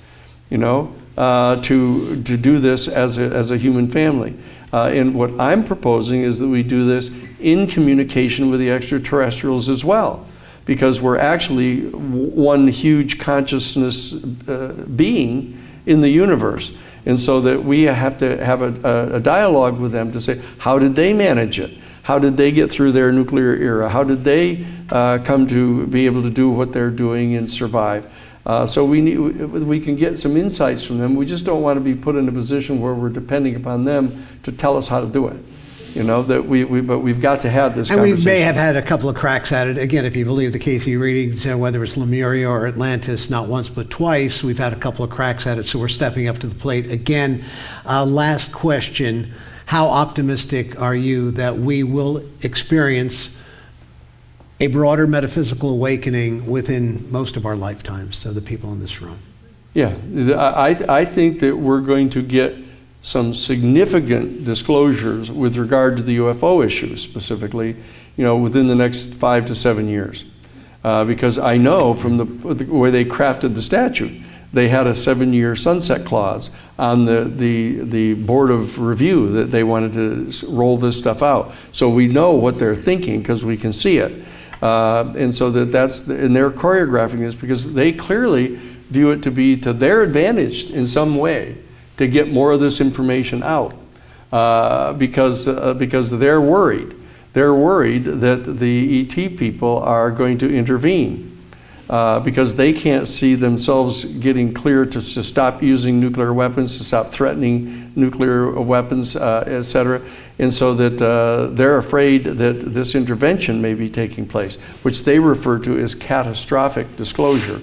you know, to do this as a human family. And what I'm proposing is that we do this in communication with the extraterrestrials as well, because we're actually one huge consciousness being in the universe. And so that we have to have a dialogue with them to say, how did they manage it? How did they get through their nuclear era? How did they come to be able to do what they're doing and survive? So we can get some insights from them. We just don't want to be put in a position where we're depending upon them to tell us how to do it. You know, that but we've got to have this conversation. And we may have had a couple of cracks at it. Again, if you believe the Casey readings, whether it's Lemuria or Atlantis, not once but twice, we've had a couple of cracks at it, so we're stepping up to the plate. Again, last question, how optimistic are you that we will experience a broader metaphysical awakening within most of our lifetimes, so the people in this room? Yeah, I think that we're going to get some significant disclosures with regard to the UFO issue specifically, you know, within the next 5 to 7 years. Because I know from the way they crafted the statute, they had a 7-year sunset clause on the board of review that they wanted to roll this stuff out. So we know what they're thinking because we can see it. And so and they're choreographing this because they clearly view it to be to their advantage in some way to get more of this information out, because they're worried. They're worried that the ET people are going to intervene because they can't see themselves getting clear to stop using nuclear weapons, to stop threatening nuclear weapons, et cetera. And so that they're afraid that this intervention may be taking place, which they refer to as catastrophic disclosure.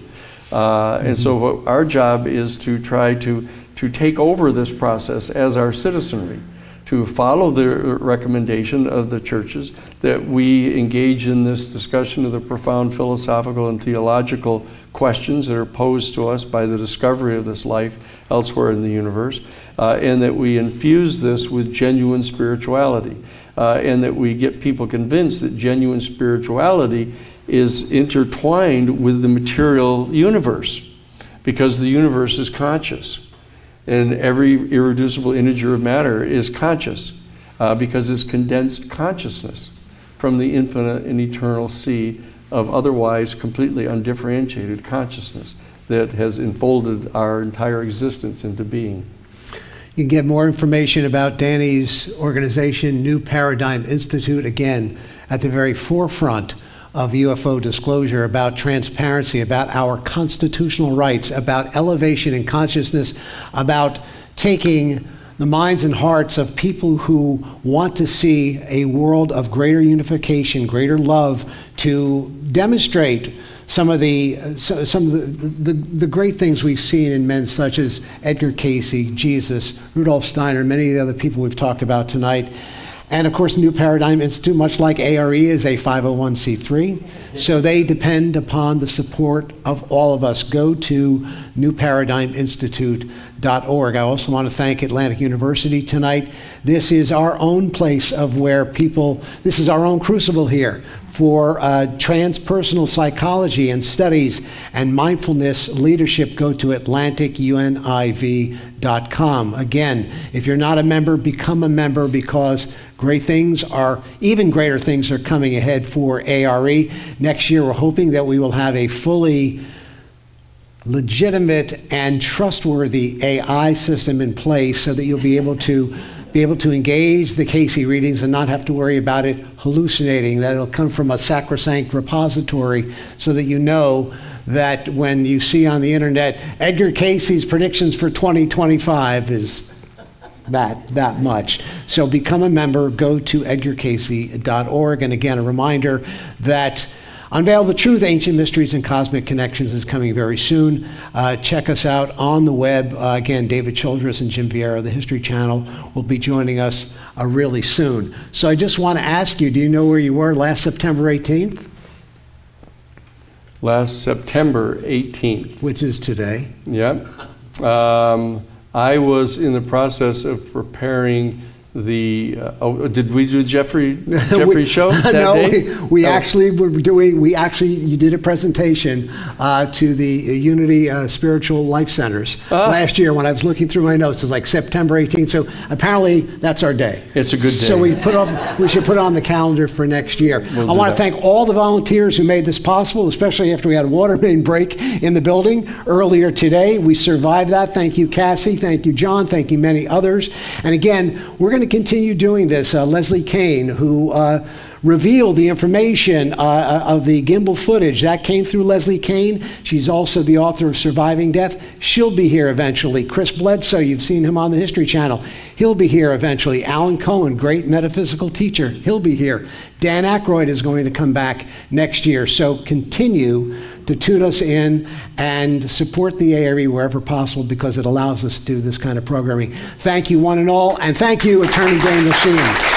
And so what our job is to try to take over this process as our citizenry, to follow the recommendation of the churches that we engage in this discussion of the profound philosophical and theological questions that are posed to us by the discovery of this life elsewhere in the universe, and that we infuse this with genuine spirituality, and that we get people convinced that genuine spirituality is intertwined with the material universe, because the universe is conscious. And every irreducible integer of matter is conscious because it's condensed consciousness from the infinite and eternal sea of otherwise completely undifferentiated consciousness that has enfolded our entire existence into being. You can get more information about Danny's organization, New Paradigm Institute, again, at the very forefront of UFO disclosure, about transparency, about our constitutional rights, about elevation in consciousness, about taking the minds and hearts of people who want to see a world of greater unification, greater love, to demonstrate the great things we've seen in men such as Edgar Cayce, Jesus, Rudolf Steiner, many of the other people we've talked about tonight. And of course, New Paradigm Institute, much like A.R.E, is a 501c3. So they depend upon the support of all of us. Go to newparadigminstitute.org. I also want to thank Atlantic University tonight. This is our own place of where people, this is our own crucible here for transpersonal psychology and studies and mindfulness leadership. Go to atlanticuniv.com. Again, if you're not a member, become a member, because even greater things are coming ahead for A.R.E. Next year, we're hoping that we will have a fully legitimate and trustworthy AI system in place so that you'll be able to engage the Cayce readings and not have to worry about it hallucinating, that it'll come from a sacrosanct repository so that you know that when you see on the internet, Edgar Cayce's predictions for 2025 is that much. So become a member, go to edgarcayce.org. And again, a reminder that Unveil the Truth, Ancient Mysteries and Cosmic Connections is coming very soon. Check us out on the web. Again, David Childress and Jim Vieira, the History Channel, will be joining us really soon. So I just want to ask you, do you know where you were last September 18th? Last September 18th. Which is today. Yep. I was in the process of preparing the, did we do Jeffrey's show that day? We actually were doing, you did a presentation to the Unity Spiritual Life Centers last year. When I was looking through my notes, it was like September 18th. So apparently that's our day. It's a good day. So we should put it on the calendar for next year. I want to thank all the volunteers who made this possible, especially after we had a water main break in the building earlier today. We survived that. Thank you, Cassie. Thank you, John. Thank you, many others. And again, we're going to continue doing this. Leslie Kane, who revealed the information of the gimbal footage, that came through Leslie Kane. She's also the author of Surviving Death. She'll be here eventually. Chris Bledsoe, you've seen him on the History Channel. He'll be here eventually. Alan Cohen, great metaphysical teacher. He'll be here. Dan Aykroyd is going to come back next year. So continue to tune us in and support the A.R.E. wherever possible, because it allows us to do this kind of programming. Thank you, one and all, and thank you, Attorney Daniel Sheehan.